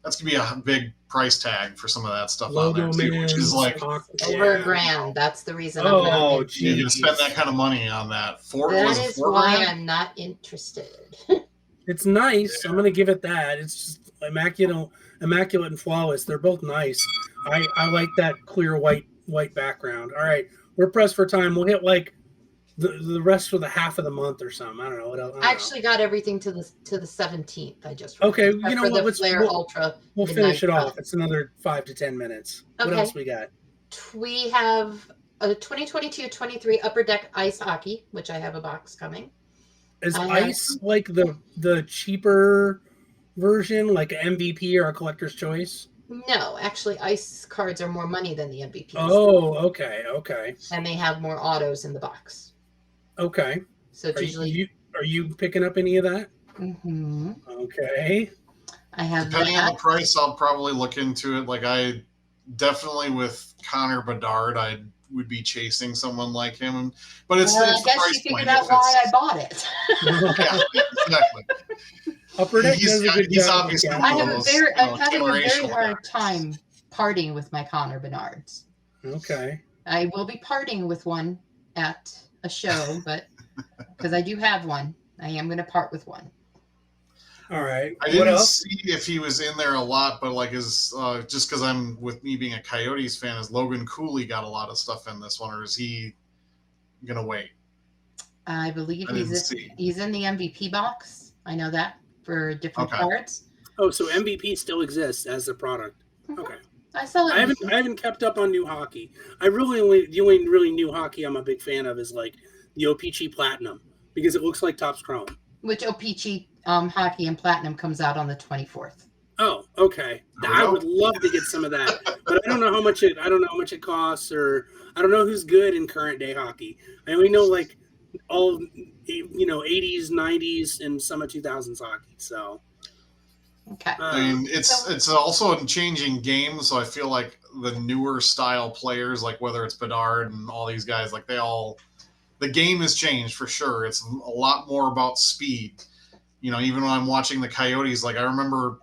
That's going to be a big price tag for some of that stuff Logo on there too, which is like over $1,000. That's the reason. Oh, you're going to spend that kind of money on that. That is why I'm not interested. It's nice. Yeah. I'm going to give it that. It's just immaculate and flawless. They're both nice. I like that clear white background. All right, we're pressed for time. We'll hit like the rest for the half of the month or something. I don't know what else. I actually got everything to the 17th. I just okay. You know what? We'll finish it off. Run. It's another 5 to 10 minutes. Okay. What else we got? We have a 2022-23 Upper Deck Ice Hockey, which I have a box coming. Is Ice like the cheaper version, like an MVP or a collector's choice? No, actually, Ice cards are more money than the MVPs. Oh, okay. And they have more autos in the box. Okay. So it's are you picking up any of that? Mm-hmm. Okay. I have depending on the price, I'll probably look into it. Like I definitely with Connor Bedard, I would be chasing someone like him. But it's I guess you figured out why I bought it. Yeah, exactly. Upper Deck does a good job. Obviously I'm having a very hard time parting with my Connor Bedards. Okay. I will be parting with one at a show, but because I do have one, I am going to part with one. All right. I didn't see if he was in there a lot, but like just because I'm with me being a Coyotes fan, is Logan Cooley got a lot of stuff in this one, or is he gonna wait? I believe he's in the MVP box. I know that for different cards. Oh, so MVP still exists as a product. Mm-hmm. Okay. I haven't kept up on new hockey. The only really new hockey I'm a big fan of is like the O-Pee-Chee Platinum, because it looks like Topps Chrome. Which O-Pee-Chee Hockey and Platinum comes out on the 24th. Oh, okay. I would love to get some of that, but I don't know how much it costs, or I don't know who's good in current day hockey. I only know like all 80s, 90s, and some of 2000s hockey. So, okay. I mean, it's also a changing game, so I feel like the newer style players, like whether it's Bedard and all these guys, like the game has changed for sure. It's a lot more about speed. Even when I'm watching the Coyotes, like I remember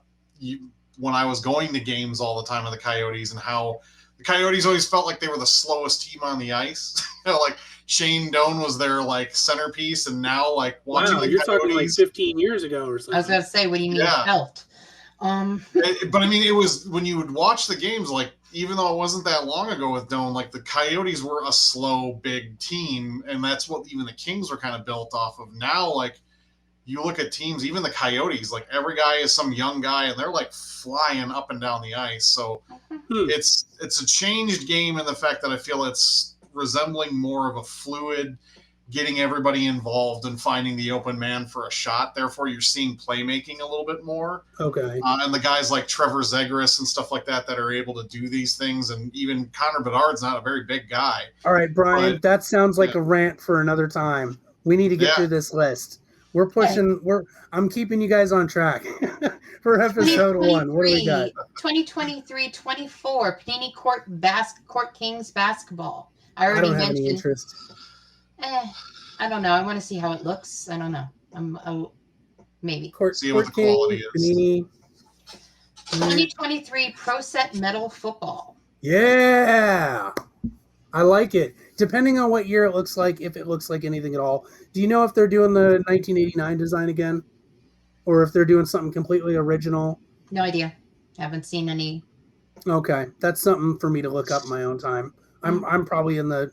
when I was going to games all the time of the Coyotes, and how the Coyotes always felt like they were the slowest team on the ice. Like Shane Doan was their like centerpiece, and now like watching the you're Coyotes, talking like 15 years ago or something. I was going to say, what do you mean felt? But I mean, it was when you would watch the games, like even though it wasn't that long ago with Doan, like the Coyotes were a slow, big team, and that's what even the Kings were kind of built off of. Now, like you look at teams, even the Coyotes, like every guy is some young guy, and they're like flying up and down the ice. So it's a changed game in the fact that I feel it's resembling more of a fluid, getting everybody involved and finding the open man for a shot. Therefore, you're seeing playmaking a little bit more. Okay. And the guys like Trevor Zegras and stuff like that are able to do these things. And even Connor Bedard's not a very big guy. All right, Brian, that sounds like a rant for another time. We need to get through this list. We're pushing. I'm keeping you guys on track for episode 1. What do we got? 2023-24 Panini Court Kings basketball. I don't have any interest. I don't know. I want to see how it looks. I don't know. Maybe. See what the quality is. 2023 Pro Set Metal Football. Yeah, I like it. depending on what year it looks like, if it looks like anything at all. Do you know if they're doing the 1989 design again? Or if they're doing something completely original? No idea. Haven't seen any. Okay, that's something for me to look up in my own time. I'm probably in the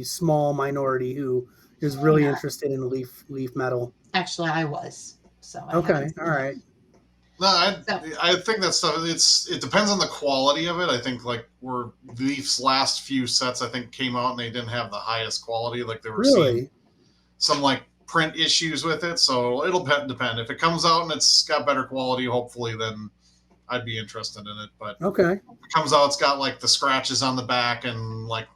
small minority who is really interested in leaf metal. Actually, I was. So okay, all right. No, I think that stuff. It depends on the quality of it. I think like where Leaf's last few sets, I think came out and they didn't have the highest quality. Like they were seeing some like print issues with it. So it'll depend. If it comes out and it's got better quality, hopefully, then I'd be interested in it. But okay, if it comes out, it's got like the scratches on the back and like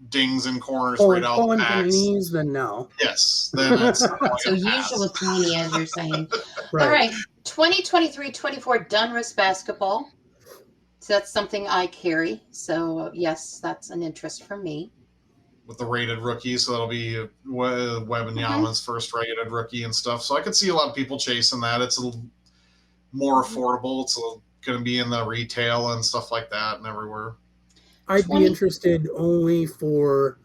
dings in corners right out the backs. Paninis, then no. Yes, then it's so usual panini, as you're saying. Right. All right, 2023-24 Donruss basketball. So that's something I carry. So yes, that's an interest for me. With the rated rookie, so that'll be Wembanyama's first rated rookie and stuff. So I could see a lot of people chasing that. It's a little more affordable. It's going to be in the retail and stuff like that and everywhere. I'd be interested only for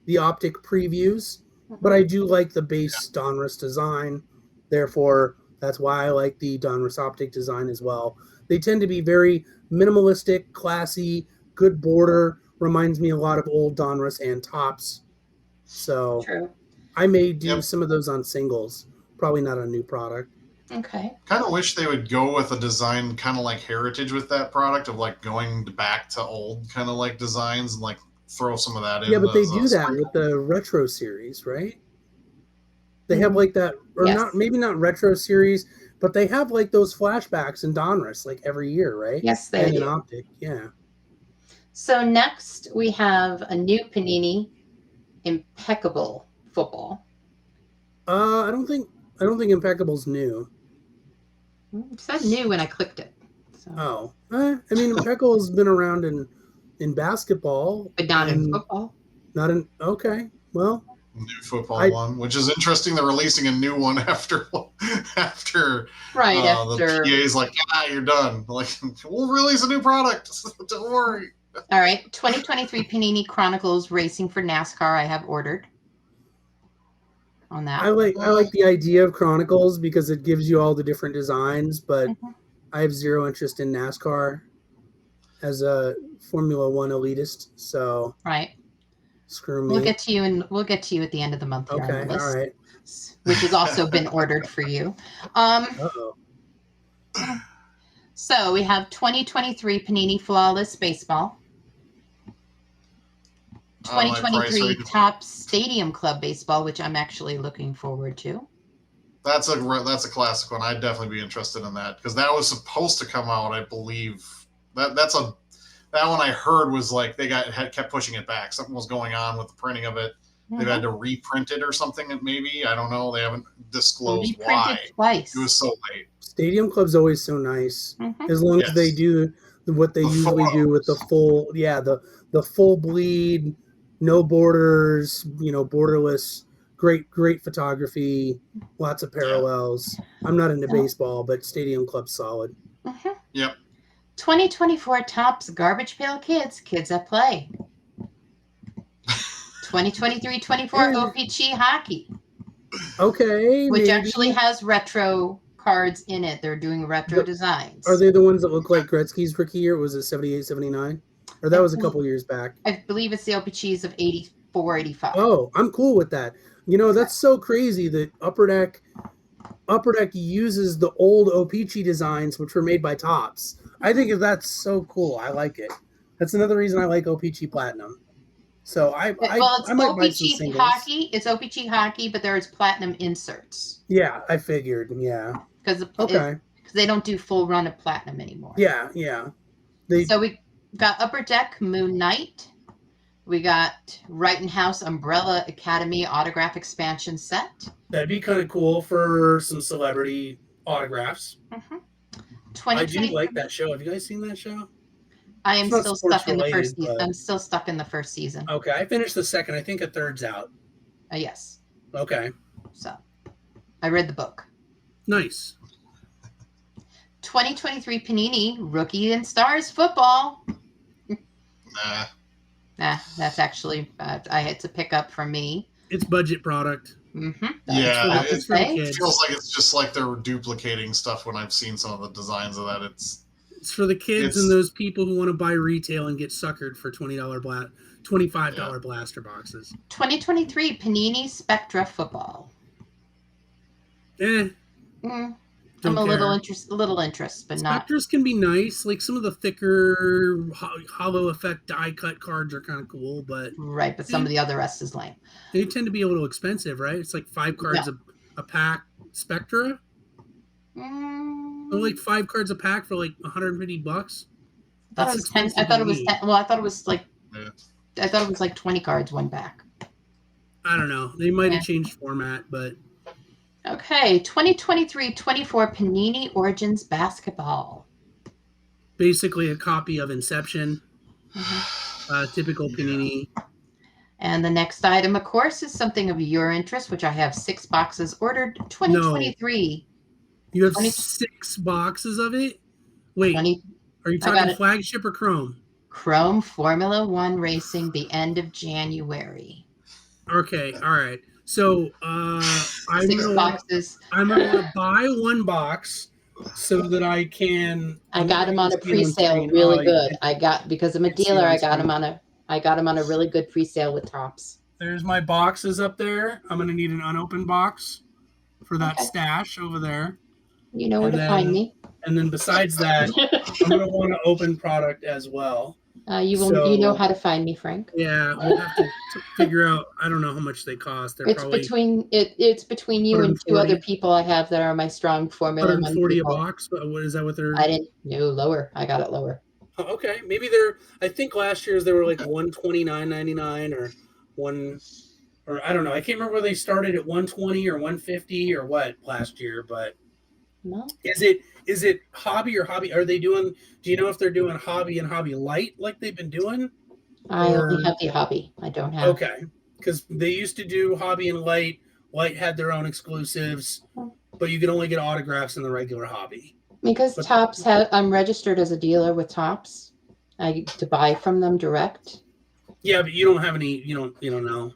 the optic previews, but I do like the base Donruss design. Therefore, that's why I like the Donruss optic design as well. They tend to be very minimalistic, classy, good border. Reminds me a lot of old Donruss and Tops. So True. I may do some of those on singles. Probably not a new product. Okay. Kind of wish they would go with a design kind of like Heritage with that product of like going back to old kind of like designs and like throw some of that in. Yeah, but they do that with the retro series, right? They have like that, or not, maybe not retro series, but they have like those flashbacks in Donruss like every year, right? Yes, they and do. in optic, yeah. So next we have a new Panini Impeccable football. I don't think Impeccable's new. It said new when I clicked it. So. I mean, Impeccable's been around in basketball, but not in football. Not in well. New football one, which is interesting. They're releasing a new one after the PA's like, you're done. Like, we'll release a new product. Don't worry. All right, 2023 Panini Chronicles Racing for NASCAR. I have ordered on that. I like the idea of Chronicles because it gives you all the different designs, but I have zero interest in NASCAR as a Formula One elitist. So screw me. We'll get to you at the end of the month. Here okay, on the list, all right. Which has also been ordered for you. So we have 2023 Panini Flawless Baseball. 2023 Top Stadium Club Baseball, which I'm actually looking forward to. That's a classic one. I'd definitely be interested in that because that was supposed to come out, I believe. That one I heard was like they kept pushing it back. Something was going on with the printing of it. They've had to reprint it or something. Maybe I don't know. They haven't disclosed why. Twice. It was so late. Stadium Club's always so nice as long as they do what they usually do with the full the full bleed, no borders, borderless, great photography, lots of parallels. I'm not into baseball, but Stadium Club's solid. Yep. 2024 Topps Garbage Pail Kids at Play. 2023-24 OPC Hockey. Okay. Which actually has retro cards in it. They're doing retro designs. Are they the ones that look like Gretzky's rookie year? Was it 78, 79? Or that was a couple years back? I believe it's the OPCs of 84, 85. Oh, I'm cool with that. That's so crazy that Upper Deck uses the old OPC designs, which were made by Topps. I think that's so cool. I like it. That's another reason I like OPC Platinum. So I might buy some singles. Hockey. It's OPC Hockey, but there's Platinum inserts. Yeah, I figured. Yeah. Because they don't do full run of Platinum anymore. Yeah. So we got Upper Deck Moon Knight. We got House Umbrella Academy autograph expansion set. That'd be kind of cool for some celebrity autographs. I do like that show. Have you guys seen that show? I am still stuck in the first season. I'm still stuck in the first season. Okay, I finished the second. I think a third's out. Yes. Okay. So, I read the book. Nice. 2023 Panini Rookie and Stars Football. Nah. That's actually it's a pickup for me. It's budget product. Mm-hmm. Yeah, It's for the it kids. feels like it's just like they're duplicating stuff when I've seen some of the designs of that. It's for the kids and those people who want to buy retail and get suckered for $25 blaster boxes. 2023 Panini Spectra football. I'm a little interest, but not. Spectras can be nice. Like some of the thicker hollow effect die cut cards are kind of cool, but right. But some of the other rest is lame. They tend to be a little expensive, right? It's like 5 cards a pack. Spectra. Like 5 cards a pack for like $150. I thought it was 10. I thought it was 10. Well, I thought it was like. I thought it was like 20 cards, 1 pack. I don't know. They might have changed format, but. Okay, 2023-24 Panini Origins Basketball. Basically a copy of Inception. Typical Panini. And the next item, of course, is something of your interest, which I have 6 boxes ordered. 2023. No. You have 6 boxes of it? Wait, are you talking flagship or Chrome? Chrome Formula 1 Racing, the end of January. Okay, all right. So I'm 6 boxes. I'm gonna buy 1 box so that I can. I got them on a pre-sale, really good. Because I'm a dealer. I got them on a really good pre-sale with Tops. There's my boxes up there. I'm gonna need an unopened box for that stash over there. You know where to find me. And then besides that, I'm gonna want to open product as well. You know how to find me, Frank. Yeah, we'll have to figure out. I don't know how much they cost. It's between you and 2 other people I have that are my strong Formula 1 $140 a box. What is that? What they're? I didn't know lower. I got it lower. Okay, maybe they're. I think last year's they were like $129.99 or I don't know. I can't remember whether they started at $120 or $150 or what last year, but. No. Is it hobby or hobby? Are they doing? Do you know if they're doing hobby and hobby light like they've been doing? I only have the hobby. I don't have. Okay, because they used to do hobby and light. Light had their own exclusives, but you could only get autographs in the regular hobby. Because Tops I'm registered as a dealer with Tops. To buy from them direct. Yeah, but you don't have any. You don't know.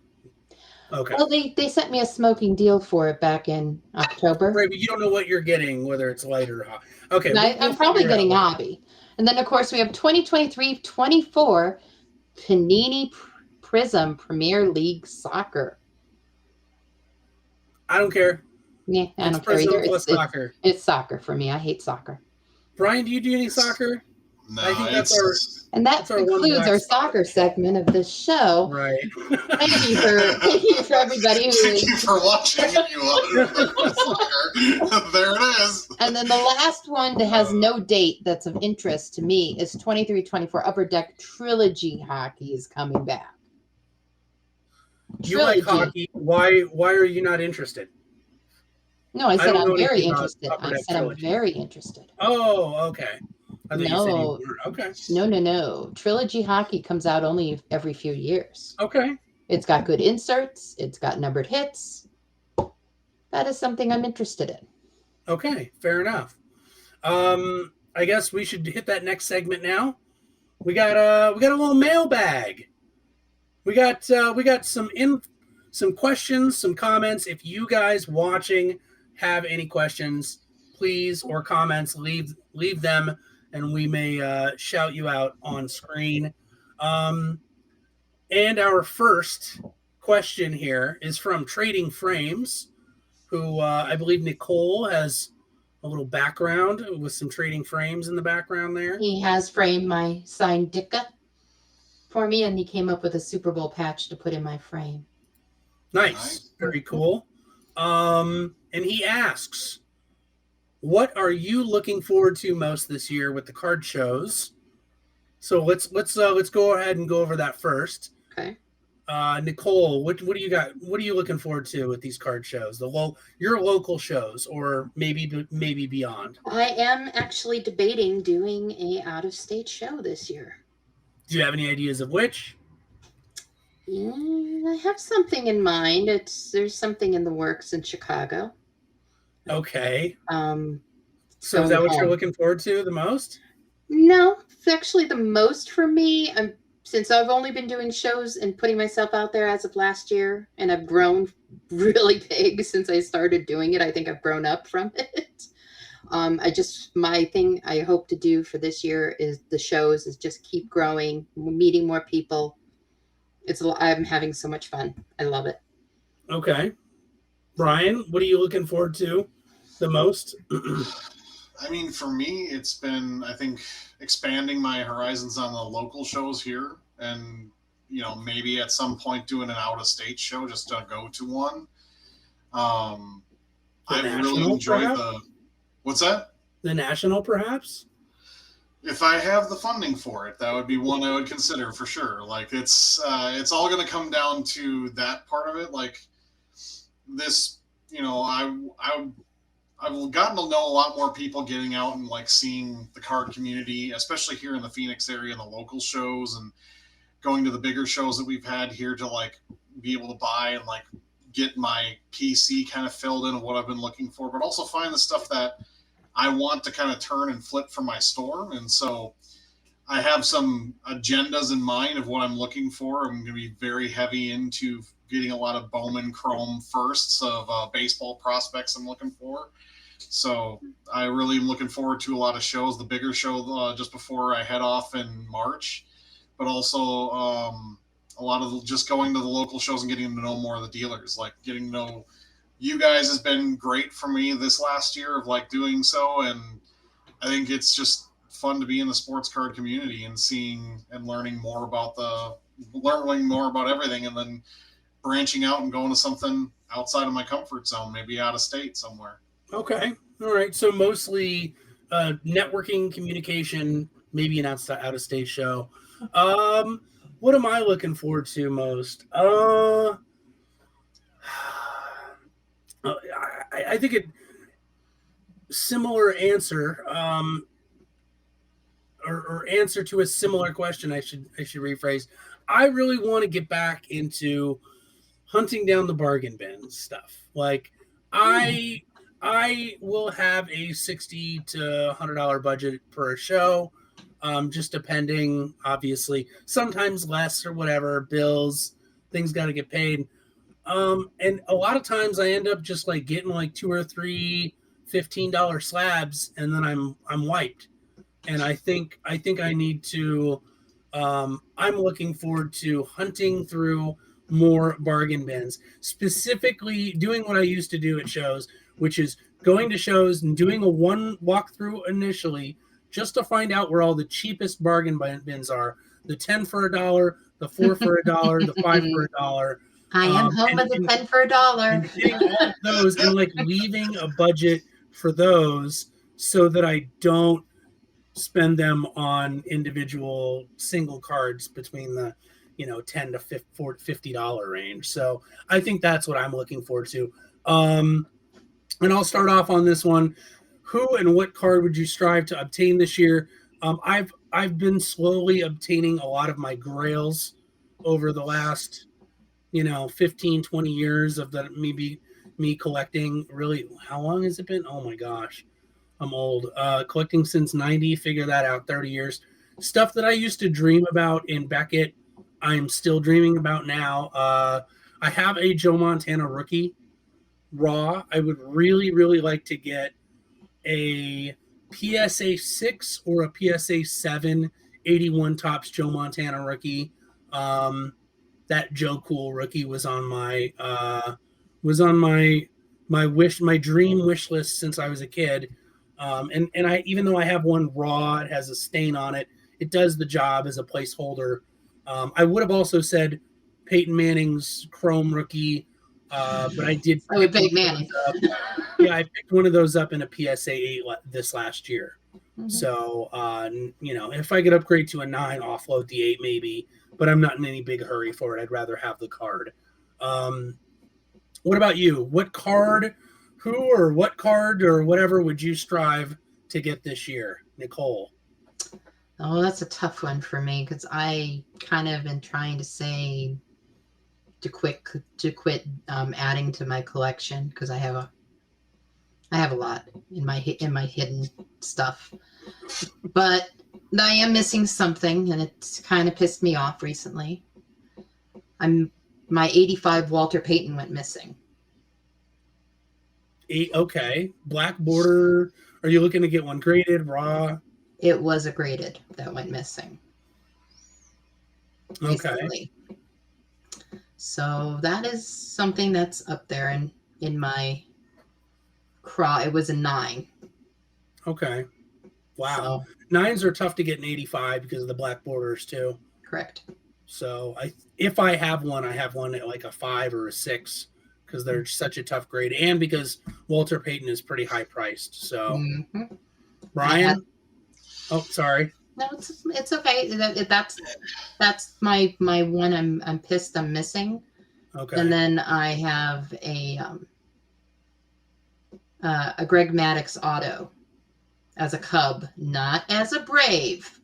Okay. Well, they sent me a smoking deal for it back in October. Right, but you don't know what you're getting, whether it's light or hobby. Okay. I'm probably getting hobby. And then, of course, we have 2023-24 Panini Prism Premier League Soccer. I don't care. Yeah, I don't care either. It's soccer for me. I hate soccer. Brian, do you do any soccer? No, I think that concludes our soccer segment of this show. Right. Thank you for everybody Thank you for watching. Soccer. There it is. And then the last one that has no date that's of interest to me is 23-24 Upper Deck Trilogy Hockey is coming back. You like hockey. Why are you not interested? No, I said I'm very interested. I'm very interested. Oh, okay. I thought you said you weren't. Okay. No. Trilogy Hockey comes out only every few years. Okay. It's got good inserts. It's got numbered hits. That is something I'm interested in. Okay, fair enough. I guess we should hit that next segment now. We got a little mailbag. We got some questions, some comments. If you guys watching have any questions, please, or comments, leave them, and we may shout you out on screen. And our first question here is from Trading Frames, who I believe Nicole has a little background with some Trading Frames in the background there. He has framed my signed Ditka for me, and he came up with a Super Bowl patch to put in my frame. Nice. Very cool. And he asks, what are you looking forward to most this year with the card shows? So let's go ahead and go over that first. Okay. Nicole, what do you got? What are you looking forward to with these card shows? Your local shows, or maybe beyond. I am actually debating doing a out-of-state show this year. Do you have any ideas of which? I have something in mind. There's something in the works in Chicago. Okay. So is that what you're looking forward to the most? No, it's actually the most for me. since I've only been doing shows and putting myself out there as of last year, and I've grown really big since I started doing it. I think I've grown up from it. My thing I hope to do for this year is the shows is just keep growing, meeting more people. I'm having so much fun. I love it. Okay. Brian, what are you looking forward to the most? I mean, for me, it's been, I think, expanding my horizons on the local shows here, and maybe at some point doing an out-of-state show just to go to one. I really enjoy what's that? The National, perhaps? If I have the funding for it, that would be one I would consider for sure. Like it's all going to come down to that part of it. Like this, I've gotten to know a lot more people getting out and like seeing the card community, especially here in the Phoenix area and the local shows, and going to the bigger shows that we've had here to like be able to buy and like get my PC kind of filled in of what I've been looking for, but also find the stuff that I want to kind of turn and flip for my store. And so I have some agendas in mind of what I'm looking for. I'm going to be very heavy into getting a lot of Bowman Chrome firsts of baseball prospects I'm looking for. So I really am looking forward to a lot of shows, the bigger show just before I head off in March, but also a lot of just going to the local shows and getting to know more of the dealers, like getting to know you guys has been great for me this last year of like doing so. And I think it's just fun to be in the sports card community and seeing and learning more about everything, and then branching out and going to something outside of my comfort zone, maybe out of state somewhere. Okay. All right. So mostly networking, communication, maybe an out of state show. What am I looking forward to most? I think similar answer, or answer to a similar question. I should rephrase. I really want to get back into hunting down the bargain bin stuff. Like I will have a $60 to $100 budget per show, just depending, obviously, sometimes less or whatever, bills, things got to get paid. And a lot of times I end up just like getting like 2 or 3 $15 slabs, and then I'm wiped. And I think I need to, I'm looking forward to hunting through more bargain bins, specifically doing what I used to do at shows, which is going to shows and doing a one walkthrough initially just to find out where all the cheapest bargain bins are. The 10 for $1, the 4 for $1, the 5 for $1. I am home with the 10 for $1. Getting all of those and like leaving a budget for those so that I don't spend them on individual single cards between the $10 to $50 range. So I think that's what I'm looking forward to. And I'll start off on this one. Who and what card would you strive to obtain this year? I've been slowly obtaining a lot of my grails over the last 15, 20 years of that, maybe me collecting. Really, how long has it been? Oh my gosh, I'm old. Collecting since 90, figure that out, 30 years. Stuff that I used to dream about in Beckett, I'm still dreaming about now. I have a Joe Montana rookie raw. I would really, really like to get a PSA 6 or a PSA 7 81 Topps Joe Montana rookie. That Joe Cool rookie was on my my dream wish list since I was a kid. And I, even though I have one raw, it has a stain on it. It does the job as a placeholder. I would have also said Peyton Manning's Chrome rookie, but I did. Oh, Peyton Manning. Yeah, I picked one of those up in a PSA 8 this last year. Mm-hmm. So, if I could upgrade to a 9, offload the 8 maybe, but I'm not in any big hurry for it. I'd rather have the card. What about you? What card, what card or whatever would you strive to get this year, Nicole? Oh, that's a tough one for me because I kind of been trying to say to quit adding to my collection because I have a lot in my hidden stuff. But I am missing something, and it's kind of pissed me off recently. My 85 Walter Payton went missing. Okay. Black border. Are you looking to get one graded, raw? It was a graded that went missing Okay. recently. So that is something that's up there in my craw. It was a 9. Okay. Wow. So, 9s are tough to get in 85 because of the black borders too. correct. So if I have one, I have one at like a 5 or a 6 because they're such a tough grade, and because Walter Payton is pretty high priced. So Mm-hmm. Brian, oh sorry. No, it's okay. That's my one. I'm pissed. I'm missing. Okay. And then I have a Greg Maddux auto as a Cub, not as a Brave.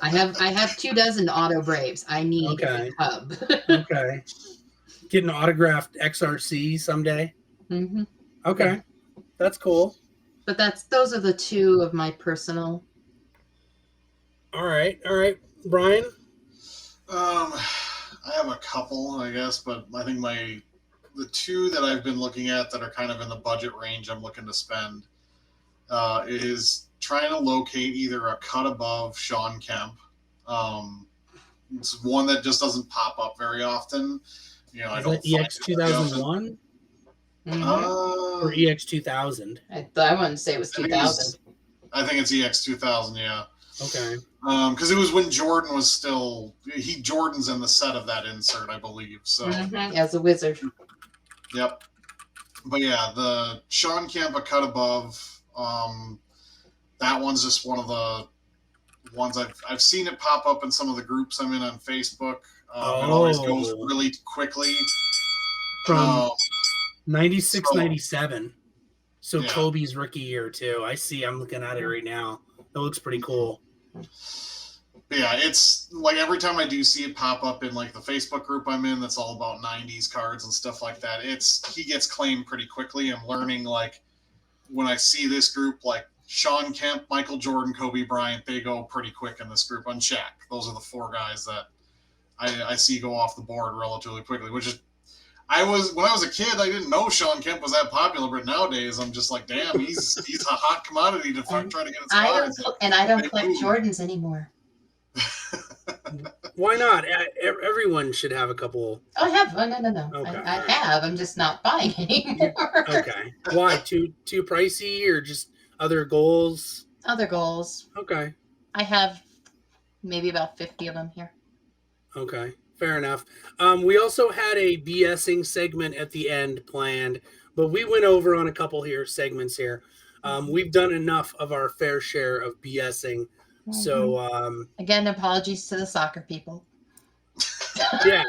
I have 24 auto Braves. I need a Cub. Okay. Get an autographed XRC someday. Mm-hmm. Okay. Yeah. That's cool. But those are the two of my personal. All right. Brian? I have a couple, I guess, but I think the two that I've been looking at that are kind of in the budget range I'm looking to spend is trying to locate either a cut above Sean Kemp. It's one that just doesn't pop up very often. I don't find EX 2001 or EX 2000. I want to say it was 2000. I think it's EX 2000. Yeah. Okay. Because it was when Jordan was still Jordan's in the set of that insert, I believe. So as a Wizard. Yep. But yeah, the Sean Kemp a cut above. That one's just one of the ones I've seen it pop up in some of the groups I'm in on Facebook. It always goes really quickly. From 96, 97. So yeah. Kobe's rookie year too. I'm looking at it right now. It looks pretty cool. But yeah, it's like every time I do see it pop up in like the Facebook group I'm in that's all about 90s cards and stuff like that, he gets claimed pretty quickly. I'm learning, like, when I see this group, like Sean Kemp, Michael Jordan, Kobe Bryant, they go pretty quick in this group. On Shaq, those are the 4 guys that I see go off the board relatively quickly, which is when I was a kid, I didn't know Sean Kemp was that popular, but nowadays I'm just like, damn, he's a hot commodity to try to get his cards. I don't collect Jordans anymore. Why not? Everyone should have a couple. Oh, I have. Oh, no. Okay. I have. I'm just not buying anymore. Okay. Why? Too pricey, or just other goals? Other goals. Okay. I have maybe about 50 of them here. Okay. Fair enough. We also had a BSing segment at the end planned, but we went over on a couple segments here. We've done enough of our fair share of BSing. Mm-hmm. So again, apologies to the soccer people. Yeah.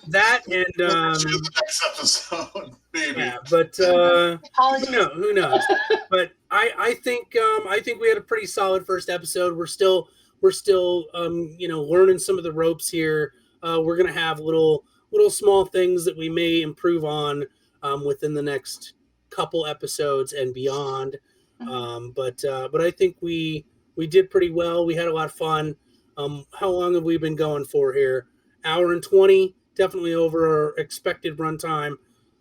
That and next episode, maybe. Yeah, but who knows? But I think we had a pretty solid first episode. We're still learning some of the ropes here. We're gonna have little small things that we may improve on within the next couple episodes and beyond. But I think we did pretty well. We had a lot of fun. How long have we been going for here? Hour and 20, definitely over our expected runtime.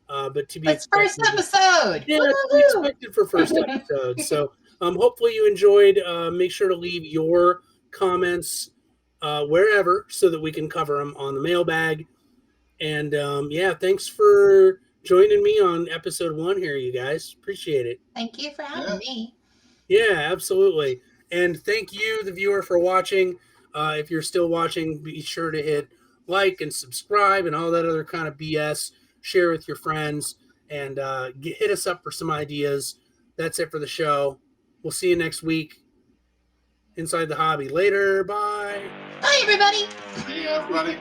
But to be first episode. Yeah, to be expected for first episode. So hopefully you enjoyed. Make sure to leave your comments wherever so that we can cover them on the mailbag. And thanks for joining me on episode 1 here, you guys. Appreciate it. Thank you for having me. Yeah, absolutely. And thank you, the viewer, for watching. If you're still watching, be sure to hit like and subscribe and all that other kind of BS. Share with your friends and hit us up for some ideas. That's it for the show. We'll see you next week. Inside the Hobby. Later. Bye. Bye, everybody. See you, everybody.